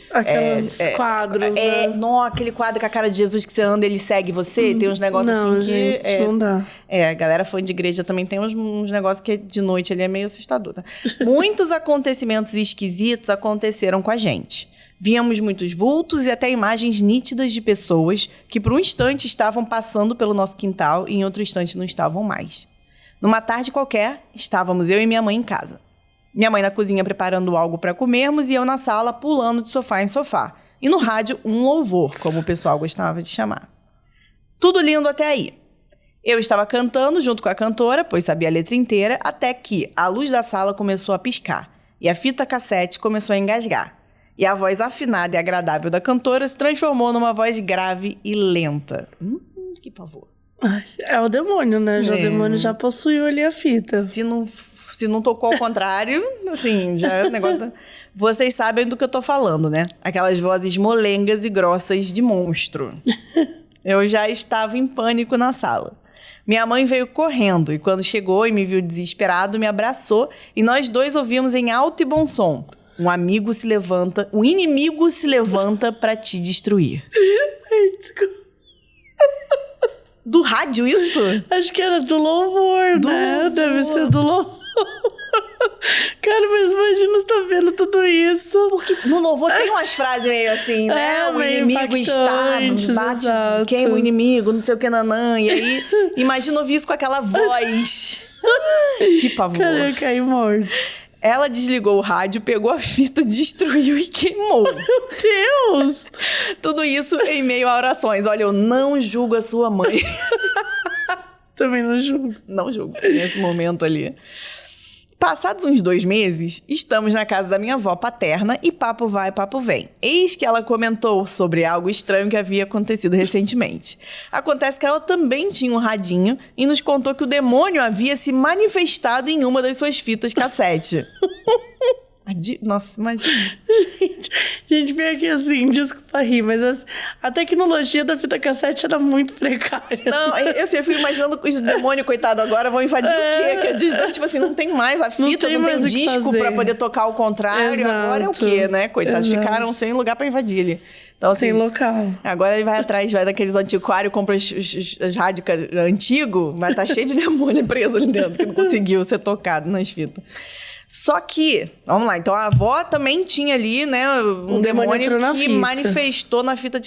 quadros, né? Aquele quadro com a cara de Jesus que você anda, ele segue você. Tem uns negócios não, assim gente, que... não dá. A galera fã de igreja também tem uns negócios que de noite ali é meio assustador. Tá? Muitos acontecimentos esquisitos aconteceram com a gente. Víamos muitos vultos e até imagens nítidas de pessoas que por um instante estavam passando pelo nosso quintal e em outro instante não estavam mais. Numa tarde qualquer, estávamos eu e minha mãe em casa. Minha mãe na cozinha preparando algo para comermos e eu na sala pulando de sofá em sofá. E no rádio, um louvor, como o pessoal gostava de chamar. Tudo lindo até aí. Eu estava cantando junto com a cantora, pois sabia a letra inteira, até que a luz da sala começou a piscar e a fita cassete começou a engasgar. E a voz afinada e agradável da cantora se transformou numa voz grave e lenta. Que pavor. É o demônio, né? O demônio já possuiu ali a fita. Se não tocou ao contrário, assim, já é um negócio... Vocês sabem do que eu tô falando, né? Aquelas vozes molengas e grossas de monstro. Eu já estava em pânico na sala. Minha mãe veio correndo e quando chegou e me viu desesperado, me abraçou e nós dois ouvimos em alto e bom som: um inimigo se levanta pra te destruir. Ai, desculpa. Do rádio, isso? Acho que era do louvor, né? Deve ser do louvor. Cara, mas imagina você tá vendo tudo isso. Porque no louvor tem umas frases meio assim, né? O inimigo está, bate, queima o inimigo, não sei o que, nanã. E aí, imagina ouvir isso com aquela voz. Que pavor. Cara, eu caí morto. Ela desligou o rádio, pegou a fita, destruiu e queimou. Meu Deus! Tudo isso em meio a orações. Olha, eu não julgo a sua mãe. Também não julgo. Não julgo nesse momento ali. Passados uns 2 meses, estamos na casa da minha avó paterna e papo vai, papo vem. Eis que ela comentou sobre algo estranho que havia acontecido recentemente. Acontece que ela também tinha um radinho e nos contou que o demônio havia se manifestado em uma das suas fitas cassete. Nossa, imagina. Gente, vem aqui assim, desculpa rir, mas a tecnologia da fita cassete era muito precária. Não, eu fico imaginando que os demônios, coitado, agora vão invadir o quê? Que tipo assim, não tem mais a fita, não tem disco pra poder tocar ao contrário. Exato. Agora é o quê, né? Coitados, ficaram sem lugar pra invadir ele. Então, assim, sem local. Agora ele vai atrás, vai daqueles antiquários, compra os rádios antigos, vai estar cheio de demônio preso ali dentro, que não conseguiu ser tocado nas fitas. Só que, vamos lá, então a avó também tinha ali, né, um demônio que manifestou na fita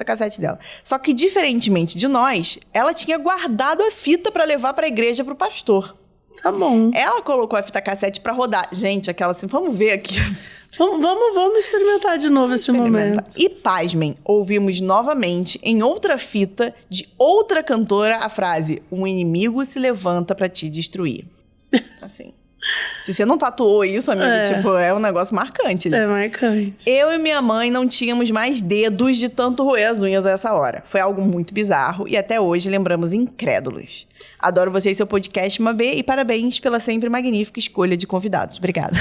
cassete dela. Só que, diferentemente de nós, ela tinha guardado a fita pra levar pra igreja pro pastor. Tá bom. Ela colocou a fita cassete pra rodar. Gente, aquela assim, vamos ver aqui. Vamos experimentar de novo esse momento. E, pasmem, ouvimos novamente, em outra fita, de outra cantora, a frase: um inimigo se levanta pra te destruir. Assim. Se você não tatuou isso, amigo, tipo, é um negócio marcante, né? É marcante. Eu e minha mãe não tínhamos mais dedos de tanto roer as unhas a essa hora. Foi algo muito bizarro e até hoje lembramos incrédulos. Adoro você e seu podcast, Mabê, e parabéns pela sempre magnífica escolha de convidados. Obrigada.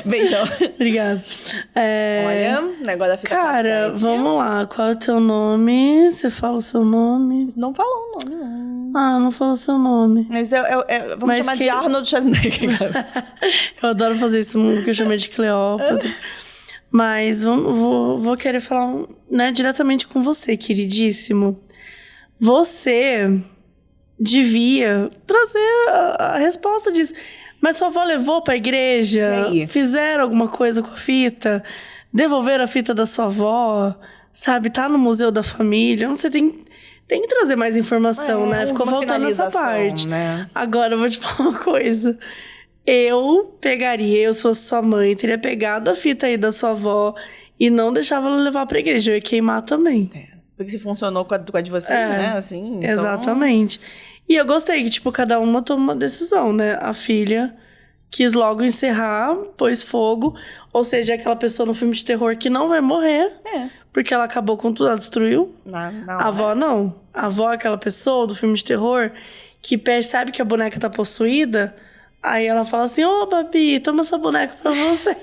Beijão. Obrigada. Olha, negócio da fita cassete. Cara, vamos lá. Qual é o teu nome? Você fala o seu nome? Não falou o nome, não. Ah, não falou o seu nome. Mas vamos chamar de Arnold Schwarzenegger. Eu adoro fazer isso, que eu chamei de Cleópatra. Mas vou querer falar, né, diretamente com você, queridíssimo. Você devia trazer a resposta disso. Mas sua avó levou pra igreja? Fizeram alguma coisa com a fita? Devolveram a fita da sua avó? Sabe, tá no museu da família? Não sei, tem que trazer mais informação, né? Ficou faltando essa parte. Né? Agora, eu vou te falar uma coisa. Eu se fosse sua mãe, teria pegado a fita aí da sua avó e não deixava ela levar pra igreja. Eu ia queimar também. Porque se funcionou com a de vocês, né? Assim, então... Exatamente. E eu gostei que, tipo, cada uma toma uma decisão, né? A filha quis logo encerrar, pôs fogo. Ou seja, aquela pessoa no filme de terror que não vai morrer. Porque ela acabou com tudo, ela destruiu. A avó não. A avó é aquela pessoa do filme de terror que percebe que a boneca tá possuída. Aí ela fala assim, Babi, toma essa boneca pra você.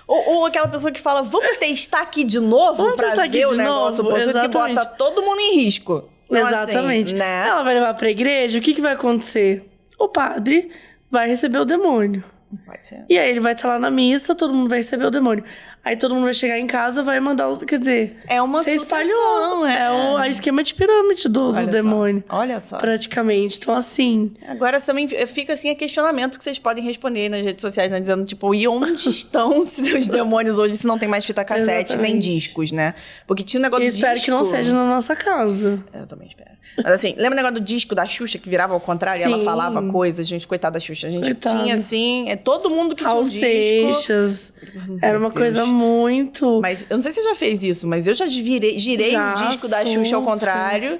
ou aquela pessoa que fala, vamos testar aqui de novo pra ver o negócio possuído, que bota todo mundo em risco. Então, exatamente. Assim, né? Ela vai levar pra igreja, o que vai acontecer? O padre vai receber o demônio. Pode ser. E aí ele vai estar lá na missa, todo mundo vai receber o demônio. Aí todo mundo vai chegar em casa, vai mandar o... Quer dizer... É uma você espalhou. É o esquema de pirâmide do demônio. Olha só. Praticamente. Então, assim... Agora também fica, assim, a questionamento que vocês podem responder nas redes sociais, né? Dizendo, tipo, e onde estão os demônios hoje se não tem mais fita cassete nem discos, né? Porque tinha um negócio do disco... espero que não seja na nossa casa. Eu também espero. Mas assim, lembra o negócio do disco da Xuxa que virava ao contrário? Sim. E ela falava coisas, gente, coitada da Xuxa. A gente tinha, assim, todo mundo que tinha um disco. Seixas. Era uma coisa muito... Mas eu não sei se você já fez isso, mas eu já girei o disco da Xuxa ao contrário.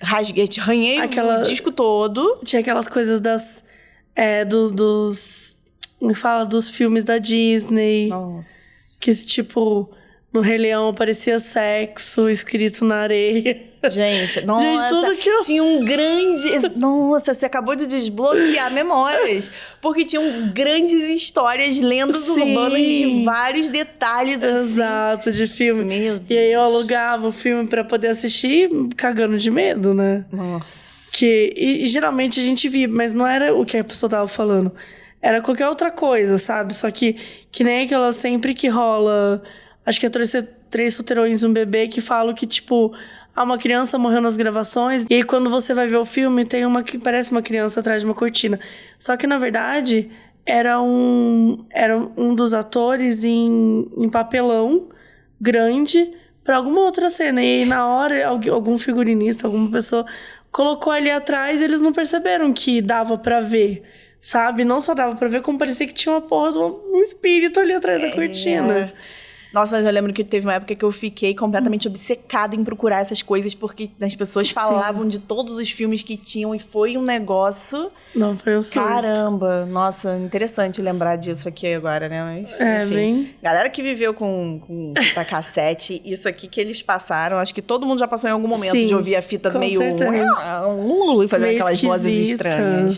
Ranhei o disco todo. Tinha aquelas coisas das... me fala, dos filmes da Disney. Nossa. Que, tipo... No Rei Leão aparecia sexo escrito na areia. Gente, nossa, tudo que tinha um grande... Nossa, você acabou de desbloquear memórias. Porque tinham grandes histórias, lendas urbanas de vários detalhes, assim. Exato, de filme. Meu Deus. E aí eu alugava o filme pra poder assistir cagando de medo, né? Nossa. E geralmente a gente via, mas não era o que a pessoa tava falando. Era qualquer outra coisa, sabe? Só que nem aquela sempre que rola... Acho que é Três Solteirões e um Bebê que falam que, tipo... uma criança morreu nas gravações. E aí, quando você vai ver o filme, tem uma que parece uma criança atrás de uma cortina. Só que, na verdade, era um dos atores em papelão grande pra alguma outra cena. E aí, na hora, algum figurinista, alguma pessoa colocou ali atrás e eles não perceberam que dava pra ver, sabe? Não só dava pra ver, como parecia que tinha uma porra de um espírito ali atrás da cortina. Nossa, mas eu lembro que teve uma época que eu fiquei completamente obcecada em procurar essas coisas, porque as pessoas falavam de todos os filmes que tinham e foi um negócio... Não, foi um surto. Caramba! Nossa, interessante lembrar disso aqui agora, né? Mas, enfim. Bem... Galera que viveu com fita cassete, isso aqui que eles passaram, acho que todo mundo já passou em algum momento de ouvir a fita meio... e fazer meio aquelas vozes estranhas.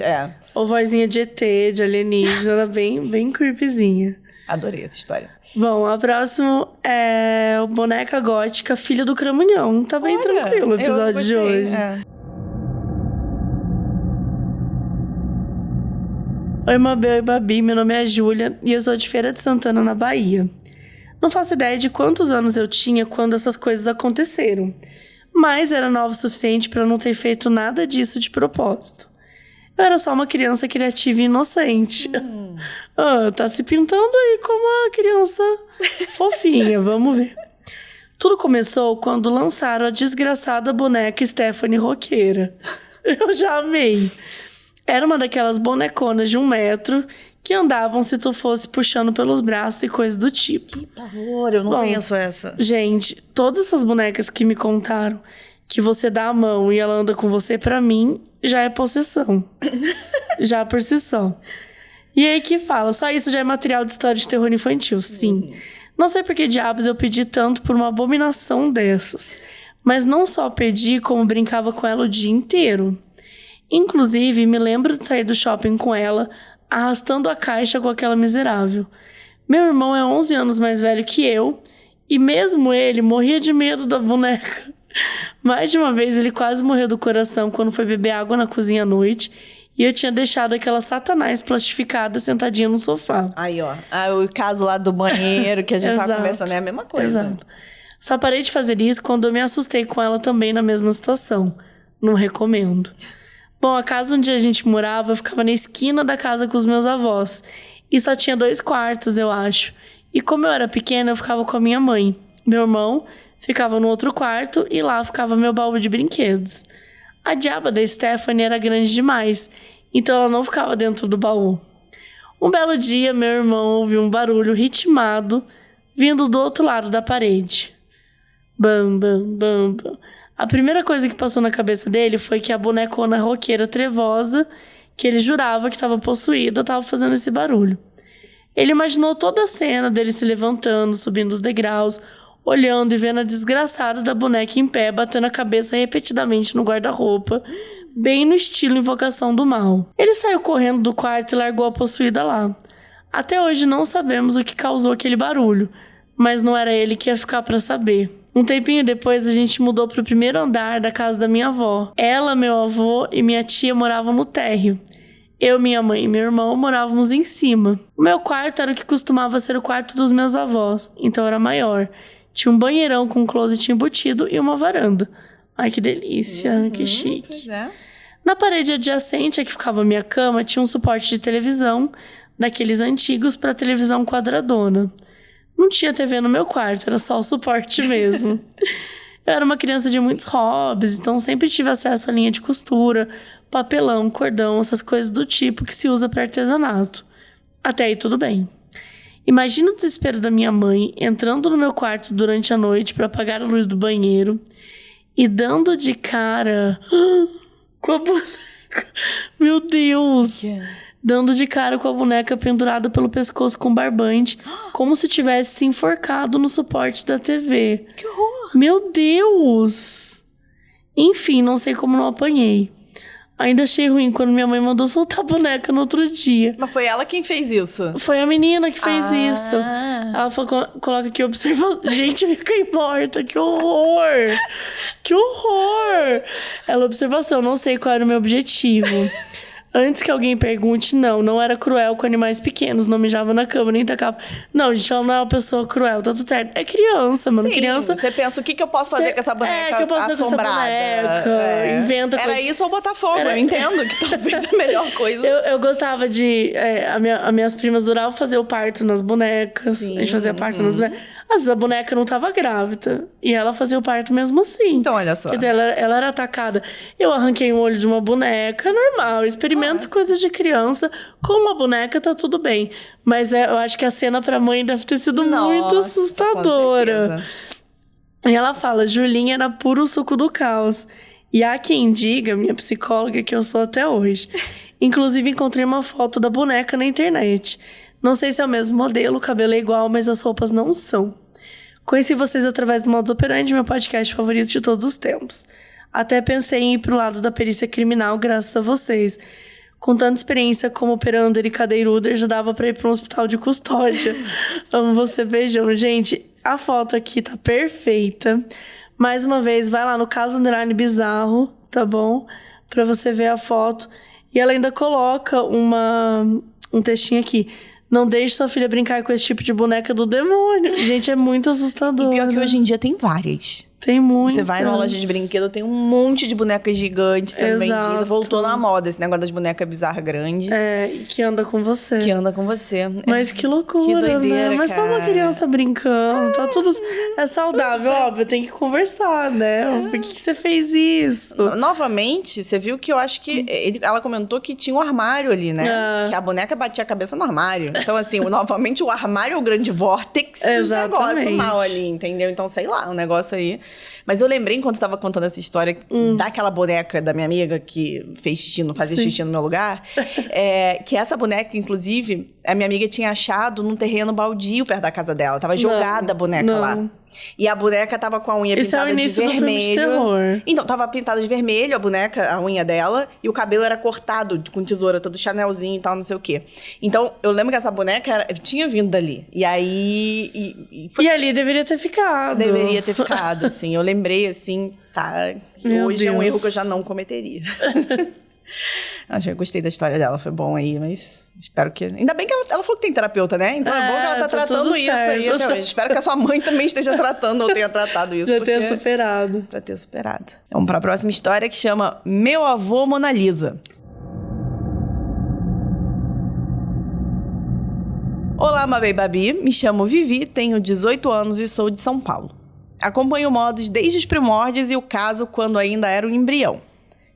Ou vozinha de ET, de alienígena, era bem creepyzinha. Adorei essa história. Bom, a próxima é o Boneca Gótica, Filha do Cramunhão. Tá bem tranquilo o episódio de hoje. Oi, Mabel e Babi, meu nome é Júlia e eu sou de Feira de Santana, na Bahia. Não faço ideia de quantos anos eu tinha quando essas coisas aconteceram, mas era nova o suficiente para não ter feito nada disso de propósito. Eu era só uma criança criativa e inocente. Tá se pintando aí como uma criança fofinha, vamos ver. Tudo começou quando lançaram a desgraçada boneca Stephanie Roqueira. Eu já amei. Era uma daquelas boneconas de 1 metro que andavam se tu fosse puxando pelos braços e coisas do tipo. Que pavor, eu não conheço essa. Gente, todas essas bonecas que me contaram que você dá a mão e ela anda com você, pra mim, já é possessão. Já por si só. E aí que fala, só isso já é material de história de terror infantil, sim. Não sei por que diabos eu pedi tanto por uma abominação dessas. Mas não só pedi, como brincava com ela o dia inteiro. Inclusive, me lembro de sair do shopping com ela, arrastando a caixa com aquela miserável. Meu irmão é 11 anos mais velho que eu, e mesmo ele morria de medo da boneca. Mais de uma vez ele quase morreu do coração quando foi beber água na cozinha à noite, e eu tinha deixado aquela satanás plastificada sentadinha no sofá. Aí, ó. O caso lá do banheiro que a gente tava conversando é a mesma coisa. Exato. Só parei de fazer isso quando eu me assustei com ela também na mesma situação. Não recomendo. Bom, a casa onde a gente morava ficava na esquina da casa com os meus avós. E só tinha 2 quartos, eu acho. E como eu era pequena, eu ficava com a minha mãe. Meu irmão ficava no outro quarto e lá ficava meu baú de brinquedos. A diaba da Stephanie era grande demais, então ela não ficava dentro do baú. Um belo dia, meu irmão ouviu um barulho ritmado vindo do outro lado da parede. Bam, bam, bam, bam. A primeira coisa que passou na cabeça dele foi que a bonecona roqueira trevosa, que ele jurava que estava possuída, estava fazendo esse barulho. Ele imaginou toda a cena dele se levantando, subindo os degraus, olhando e vendo a desgraçada da boneca em pé, batendo a cabeça repetidamente no guarda-roupa, bem no estilo Invocação do Mal. Ele saiu correndo do quarto e largou a possuída lá. Até hoje não sabemos o que causou aquele barulho, mas não era ele que ia ficar para saber. Um tempinho depois, a gente mudou para o primeiro andar da casa da minha avó. Ela, meu avô e minha tia moravam no térreo. Eu, minha mãe e meu irmão morávamos em cima. O meu quarto era o que costumava ser o quarto dos meus avós, então era maior. Tinha um banheirão com um closet embutido e uma varanda. Ai, que delícia, que chique. Pois é. Na parede adjacente a que ficava a minha cama, tinha um suporte de televisão, daqueles antigos para televisão quadradona. Não tinha TV no meu quarto, era só o suporte mesmo. Eu era uma criança de muitos hobbies, então sempre tive acesso à linha de costura, papelão, cordão, essas coisas do tipo que se usa para artesanato. Até aí tudo bem. Imagina o desespero da minha mãe entrando no meu quarto durante a noite para apagar a luz do banheiro e dando de cara com a boneca. Meu Deus! Dando de cara com a boneca pendurada pelo pescoço com barbante, como se tivesse se enforcado no suporte da TV. Que horror! Meu Deus! Enfim, não sei como não apanhei. Ainda achei ruim quando minha mãe mandou soltar a boneca no outro dia. Mas foi ela quem fez isso? Foi a menina que fez isso. Ela falou, coloca aqui, observa... Gente, eu fiquei morta. Que horror! Que horror! Ela, observação, não sei qual era o meu objetivo. Antes que alguém pergunte, não era cruel com animais pequenos, não mijava na cama, nem tacava. Não, gente, ela não é uma pessoa cruel, tá tudo certo. É criança, mano. Sim, criança. Você pensa, o que eu posso fazer com essa boneca que eu posso assombrada? Fazer com essa boneca, inventa Era coisa. isso ou botar fogo, eu entendo que talvez a melhor coisa. Eu gostava de... as minhas primas adoravam fazer o parto nas bonecas. Sim, a gente fazia parto nas bonecas. Às vezes a boneca não tava grávida. E ela fazia o parto mesmo assim. Então, olha só. Quer dizer, ela era atacada. Eu arranquei um olho de uma boneca, normal. Experimentos, coisas de criança. Com uma boneca, tá tudo bem. Mas eu acho que a cena pra mãe deve ter sido muito assustadora. Com e ela fala, Julinha era puro suco do caos. E há quem diga, minha psicóloga, que eu sou até hoje. Inclusive, encontrei uma foto da boneca na internet. Não sei se é o mesmo modelo, o cabelo é igual, mas as roupas não são. Conheci vocês através do Modus Operandi, meu podcast favorito de todos os tempos. Até pensei em ir pro lado da perícia criminal graças a vocês. Com tanta experiência como operander e cadeiruda, já dava pra ir pra um hospital de custódia. Amo você, beijão. Gente, a foto aqui tá perfeita. Mais uma vez, vai lá no Caso Underline Bizarro, tá bom? Pra você ver a foto. E ela ainda coloca um textinho aqui. Não deixe sua filha brincar com esse tipo de boneca do demônio. Gente, é muito assustador. E pior que hoje em dia tem várias. Tem muitas. Você vai numa loja de brinquedo, tem um monte de bonecas gigantes sendo vendidas. Voltou na moda esse negócio das bonecas bizarras grandes. Que anda com você. Que anda com você. Mas que loucura, Que doideira, né? Mas cara. só uma criança brincando, tá tudo... É saudável, óbvio, tem que conversar, né? Por que você fez isso? Novamente, você viu que eu acho que... ela comentou que tinha um armário ali, né? Que a boneca batia a cabeça no armário. Então, assim, novamente, o armário é o grande vórtex dos negócios mal ali, entendeu? Então, sei lá, um negócio aí... Mas eu lembrei, enquanto eu tava contando essa história, daquela boneca da minha amiga que fez xixi, fazia xixi no meu lugar. Que essa boneca, inclusive, a minha amiga tinha achado num terreno baldio perto da casa dela. Tava jogada a boneca lá. E a boneca tava com a unha pintada de vermelho. Do filme de terror. Então, tava pintada de vermelho a boneca, a unha dela. E o cabelo era cortado com tesoura, todo Chanelzinho e tal, não sei o quê. Então, eu lembro que essa boneca tinha vindo dali. E aí... E ali deveria ter ficado. Deveria ter ficado, assim. Eu lembrei, assim, hoje é um erro que eu já não cometeria. Eu gostei da história dela, foi bom aí, mas espero que... Ainda bem que ela falou que tem terapeuta, né? Então é bom que ela tá tratando isso aí até hoje. Espero que a sua mãe também esteja tratando ou tenha tratado isso. Já tenha superado. Pra ter superado. Vamos pra próxima história que chama Meu Avô Mona Lisa. Olá, Mabê e Babi. Me chamo Vivi, tenho 18 anos e sou de São Paulo. Acompanho Modos desde os primórdios e o caso quando ainda era um embrião.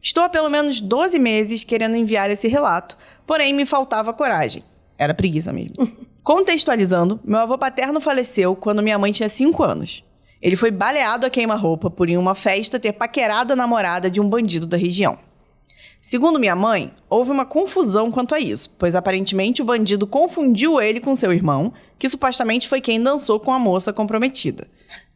Estou há pelo menos 12 meses querendo enviar esse relato, porém me faltava coragem. Era preguiça mesmo. Contextualizando, meu avô paterno faleceu quando minha mãe tinha 5 anos. Ele foi baleado a queima-roupa por em uma festa ter paquerado a namorada de um bandido da região. Segundo minha mãe, houve uma confusão quanto a isso, pois aparentemente o bandido confundiu ele com seu irmão, que supostamente foi quem dançou com a moça comprometida.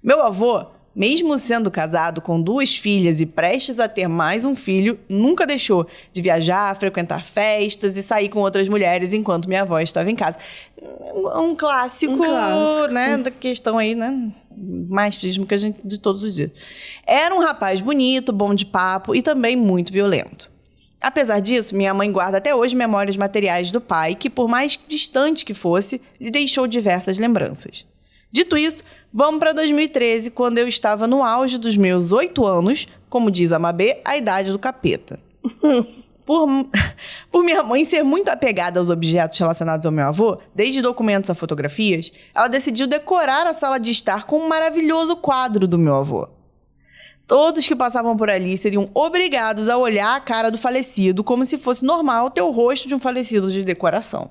Meu avô, mesmo sendo casado com 2 filhas e prestes a ter mais um filho, nunca deixou de viajar, frequentar festas e sair com outras mulheres enquanto minha avó estava em casa. Um clássico, né, da questão aí, né, machismo que a gente de todos os dias. Era um rapaz bonito, bom de papo e também muito violento. Apesar disso, minha mãe guarda até hoje memórias materiais do pai, que por mais distante que fosse, lhe deixou diversas lembranças. Dito isso, vamos para 2013, quando eu estava no auge dos meus 8 anos, como diz a Mabê, a idade do capeta. Por minha mãe ser muito apegada aos objetos relacionados ao meu avô, desde documentos a fotografias, ela decidiu decorar a sala de estar com um maravilhoso quadro do meu avô. Todos que passavam por ali seriam obrigados a olhar a cara do falecido como se fosse normal ter o rosto de um falecido de decoração.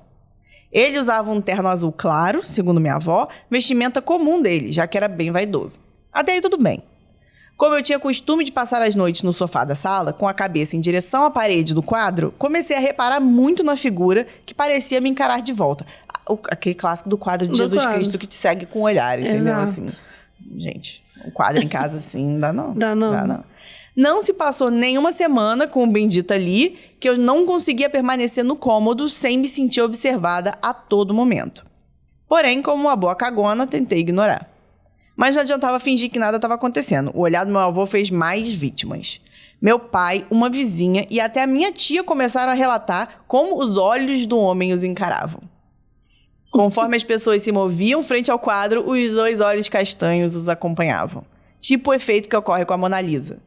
Ele usava um terno azul claro, segundo minha avó, vestimenta comum dele, já que era bem vaidoso. Até aí tudo bem. Como eu tinha costume de passar as noites no sofá da sala, com a cabeça em direção à parede do quadro, comecei a reparar muito na figura que parecia me encarar de volta. Aquele clássico do quadro de Jesus Cristo que te segue com o olhar, entendeu? Exato. Assim, gente, um quadro em casa assim, não dá não. Dá não. Não se passou nenhuma semana com o bendito ali que eu não conseguia permanecer no cômodo sem me sentir observada a todo momento. Porém, como uma boa cagona, tentei ignorar. Mas não adiantava fingir que nada estava acontecendo. O olhar do meu avô fez mais vítimas. Meu pai, uma vizinha e até a minha tia começaram a relatar como os olhos do homem os encaravam. Conforme as pessoas se moviam frente ao quadro, os 2 olhos castanhos os acompanhavam. Tipo o efeito que ocorre com a Mona Lisa.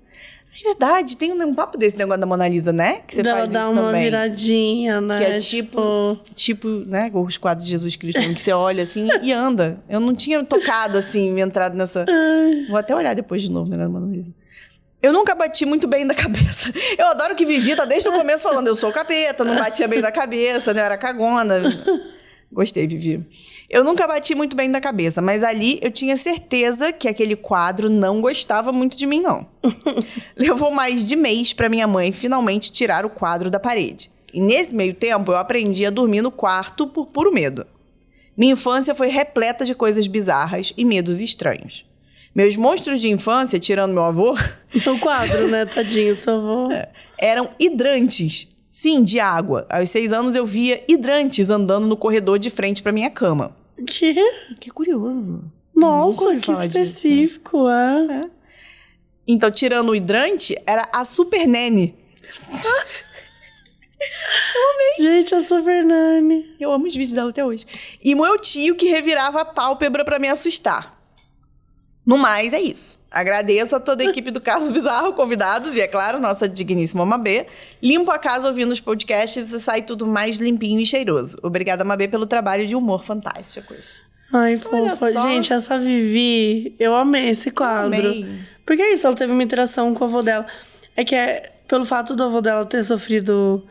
É verdade, tem um papo desse negócio da Mona Lisa, né? Que você faz isso também. Dá uma viradinha, né? Que é tipo, né? Os quadros de Jesus Cristo, que você olha assim e anda. Eu não tinha tocado assim, entrado nessa... Vou até olhar depois de novo, né, da Mona Lisa. Eu nunca bati muito bem da cabeça. Eu adoro que Vivi tá desde o começo falando, eu sou capeta, não batia bem da cabeça, né? Eu era cagona. Gostei, Vivi. Eu nunca bati muito bem da cabeça, mas ali eu tinha certeza que aquele quadro não gostava muito de mim, não. Levou mais de mês pra minha mãe finalmente tirar o quadro da parede. E nesse meio tempo eu aprendi a dormir no quarto por puro medo. Minha infância foi repleta de coisas bizarras e medos estranhos. Meus monstros de infância, tirando meu avô... O quadro, né? Tadinho, seu avô. Eram hidrantes. Sim, de água. Aos 6 anos eu via hidrantes andando no corredor de frente pra minha cama. Que curioso. Nossa, Nunca ouvi que falar disso. específico, é. Então, tirando o hidrante, era a Super Nene. Gente, a Super Nani. Eu amo os vídeos dela até hoje. E meu tio que revirava a pálpebra pra me assustar. No mais, é isso. Agradeço a toda a equipe do Caso Bizarro, convidados, e é claro, nossa digníssima Mabê. Limpo a casa ouvindo os podcasts e sai tudo mais limpinho e cheiroso. Obrigada, Mabê, pelo trabalho de humor fantástico. Ai, fofa. só. Gente, essa Vivi, eu amei esse quadro. Amei. Porque é isso, ela teve uma interação com o avô dela. É que pelo fato do avô dela ter sofrido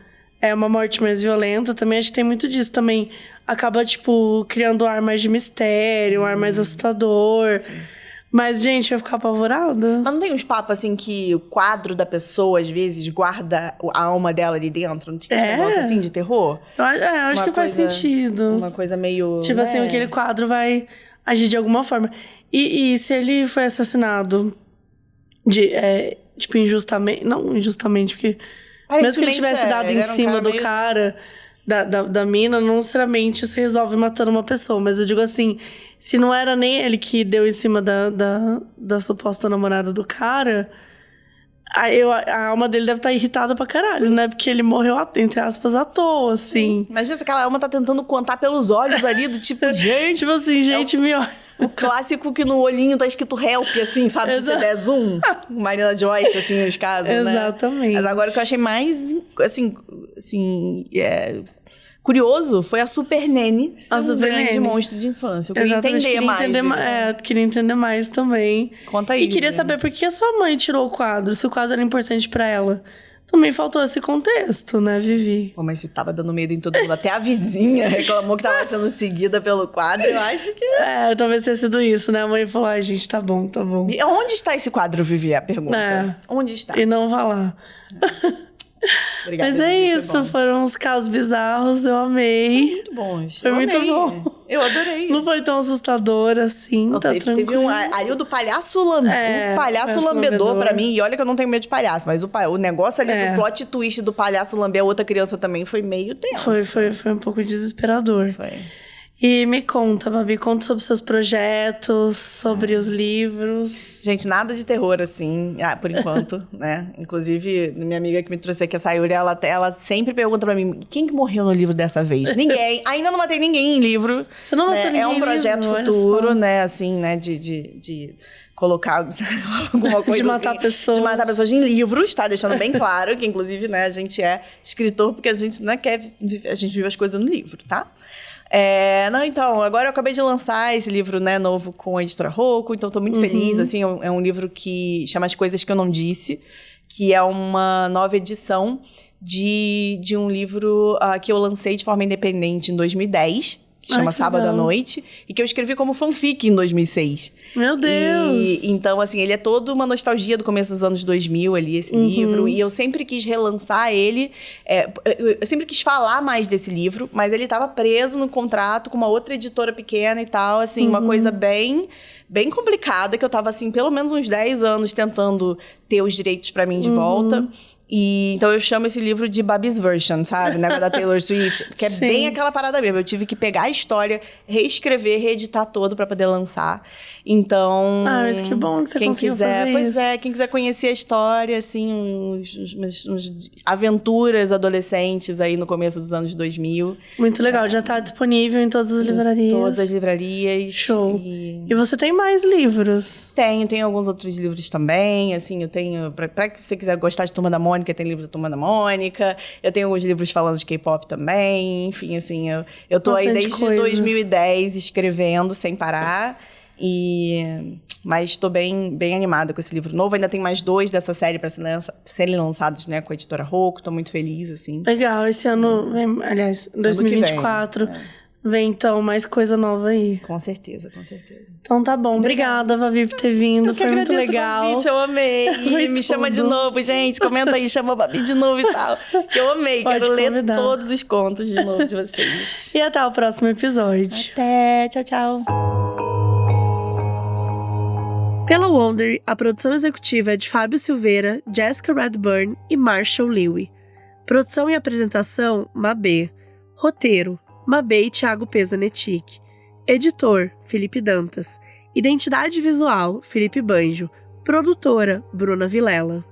uma morte mais violenta, também acho que tem muito disso também. Acaba, tipo, criando um ar mais de mistério, um ar mais assustador. Sim. Mas, gente, eu ia ficar apavorada. Mas não tem uns papos, assim, que o quadro da pessoa, às vezes, guarda a alma dela ali dentro? Não tem um negócio, assim, de terror? Eu acho que faz sentido. Uma coisa meio... Tipo assim, aquele quadro vai agir de alguma forma. E se ele foi assassinado tipo, injustamente... Não injustamente, porque... Mesmo que ele tivesse dado em cima do cara... Da mina, não necessariamente se resolve matando uma pessoa. Mas eu digo assim, se não era nem ele que deu em cima da suposta namorada do cara, a alma dele deve estar irritada pra caralho, né? Porque ele morreu, entre aspas, à toa, assim. Sim. Imagina se aquela alma tá tentando contar pelos olhos ali, do tipo, gente... Tipo assim, gente, me olha. O clássico que no olhinho tá escrito help, assim, sabe? Se você der zoom. Marina Joyce, assim, os casos, né? Exatamente. Mas agora o que eu achei mais, assim curioso foi a Super Nene ser um grande monstro de infância. Eu queria entender mais. Queria entender mais também. Conta aí. E queria saber por que a sua mãe tirou o quadro, se o quadro era importante pra ela. Também faltou esse contexto, né, Vivi? Pô, mas se tava dando medo em todo mundo, até a vizinha reclamou que tava sendo seguida pelo quadro, eu acho que... talvez tenha sido isso, né? A mãe falou, ai, gente, tá bom. E onde está esse quadro, Vivi? A pergunta. Onde está? E não vá lá. Obrigada, mas é isso, foram os casos bizarros, eu amei. Muito bons. Foi muito bom. Eu adorei. Não foi tão assustador assim, tá tranquilo. Teve ali o do palhaço o palhaço lambedor pra mim, e olha que eu não tenho medo de palhaço, mas o negócio ali do plot twist do palhaço lamber a outra criança também foi meio tenso. Foi um pouco desesperador. Foi. E me conta, Babi, conta sobre seus projetos, sobre os livros. Gente, nada de terror, assim, por enquanto, né? Inclusive, minha amiga que me trouxe aqui, a Sayuri, ela sempre pergunta pra mim, quem que morreu no livro dessa vez? Ninguém. Ainda não matei ninguém em livro. Você não matou ninguém É um projeto futuro, né? Assim, né? De colocar alguma coisa de matar assim, pessoas. De matar pessoas em livros, tá? Deixando bem claro que, inclusive, né? A gente é escritor porque a gente não quer... A gente vive as coisas no livro, tá? Então, agora eu acabei de lançar esse livro, né, novo com a editora Rocco, então tô muito feliz, assim, é um livro que chama As Coisas Que Eu Não Disse, que é uma nova edição de um livro que eu lancei de forma independente em 2010, que chama Sábado à Noite, e que eu escrevi como fanfic em 2006. Meu Deus! Então, assim, ele é toda uma nostalgia do começo dos anos 2000 ali, esse livro. E eu sempre quis relançar ele. Eu sempre quis falar mais desse livro, mas ele estava preso no contrato com uma outra editora pequena e tal. Assim, uma coisa bem complicada, que eu tava, assim, pelo menos uns 10 anos tentando ter os direitos para mim de volta. E então eu chamo esse livro de Babi's Version, sabe? Né? Da Taylor Swift. Que é bem aquela parada mesmo. Eu tive que pegar a história, reescrever, reeditar todo pra poder lançar. Então... mas que bom que você conseguiu fazer isso. Quem quiser conhecer a história, assim, uns aventuras adolescentes aí no começo dos anos 2000. Muito legal. Já tá disponível em todas as livrarias. Todas as livrarias. Show. E você tem mais livros? Tenho alguns outros livros também. Assim, eu tenho... Pra que você quiser gostar de Turma da Mônica, tem livro da Turma da Mônica. Eu tenho alguns livros falando de K-pop também. Enfim, assim, eu tô aí desde 2010 escrevendo sem parar. Mas estou bem animada com esse livro novo. Ainda tem mais 2 dessa série para serem lançados, né, com a editora Rocco. Estou muito feliz, assim. Legal. Esse ano, aliás, 2024... Vem, então, mais coisa nova aí. Com certeza, com certeza. Então tá bom. Obrigada, Babi, por ter vindo. Foi muito legal. O convite, eu amei. Me chama de novo, gente. Comenta aí, chama a Babi de novo e tal. Que eu amei. Quero ler todos os contos de novo de vocês. E até o próximo episódio. Até. Tchau, tchau. Pela Wondery, a produção executiva é de Fábio Silveira, Jessica Redburn e Marshall Lewy. Produção e apresentação, Mabê. Roteiro, Mabê e Thiago Pesanetic. Editor, Felipe Dantas. Identidade visual, Felipe Banjo. Produtora, Bruna Vilela.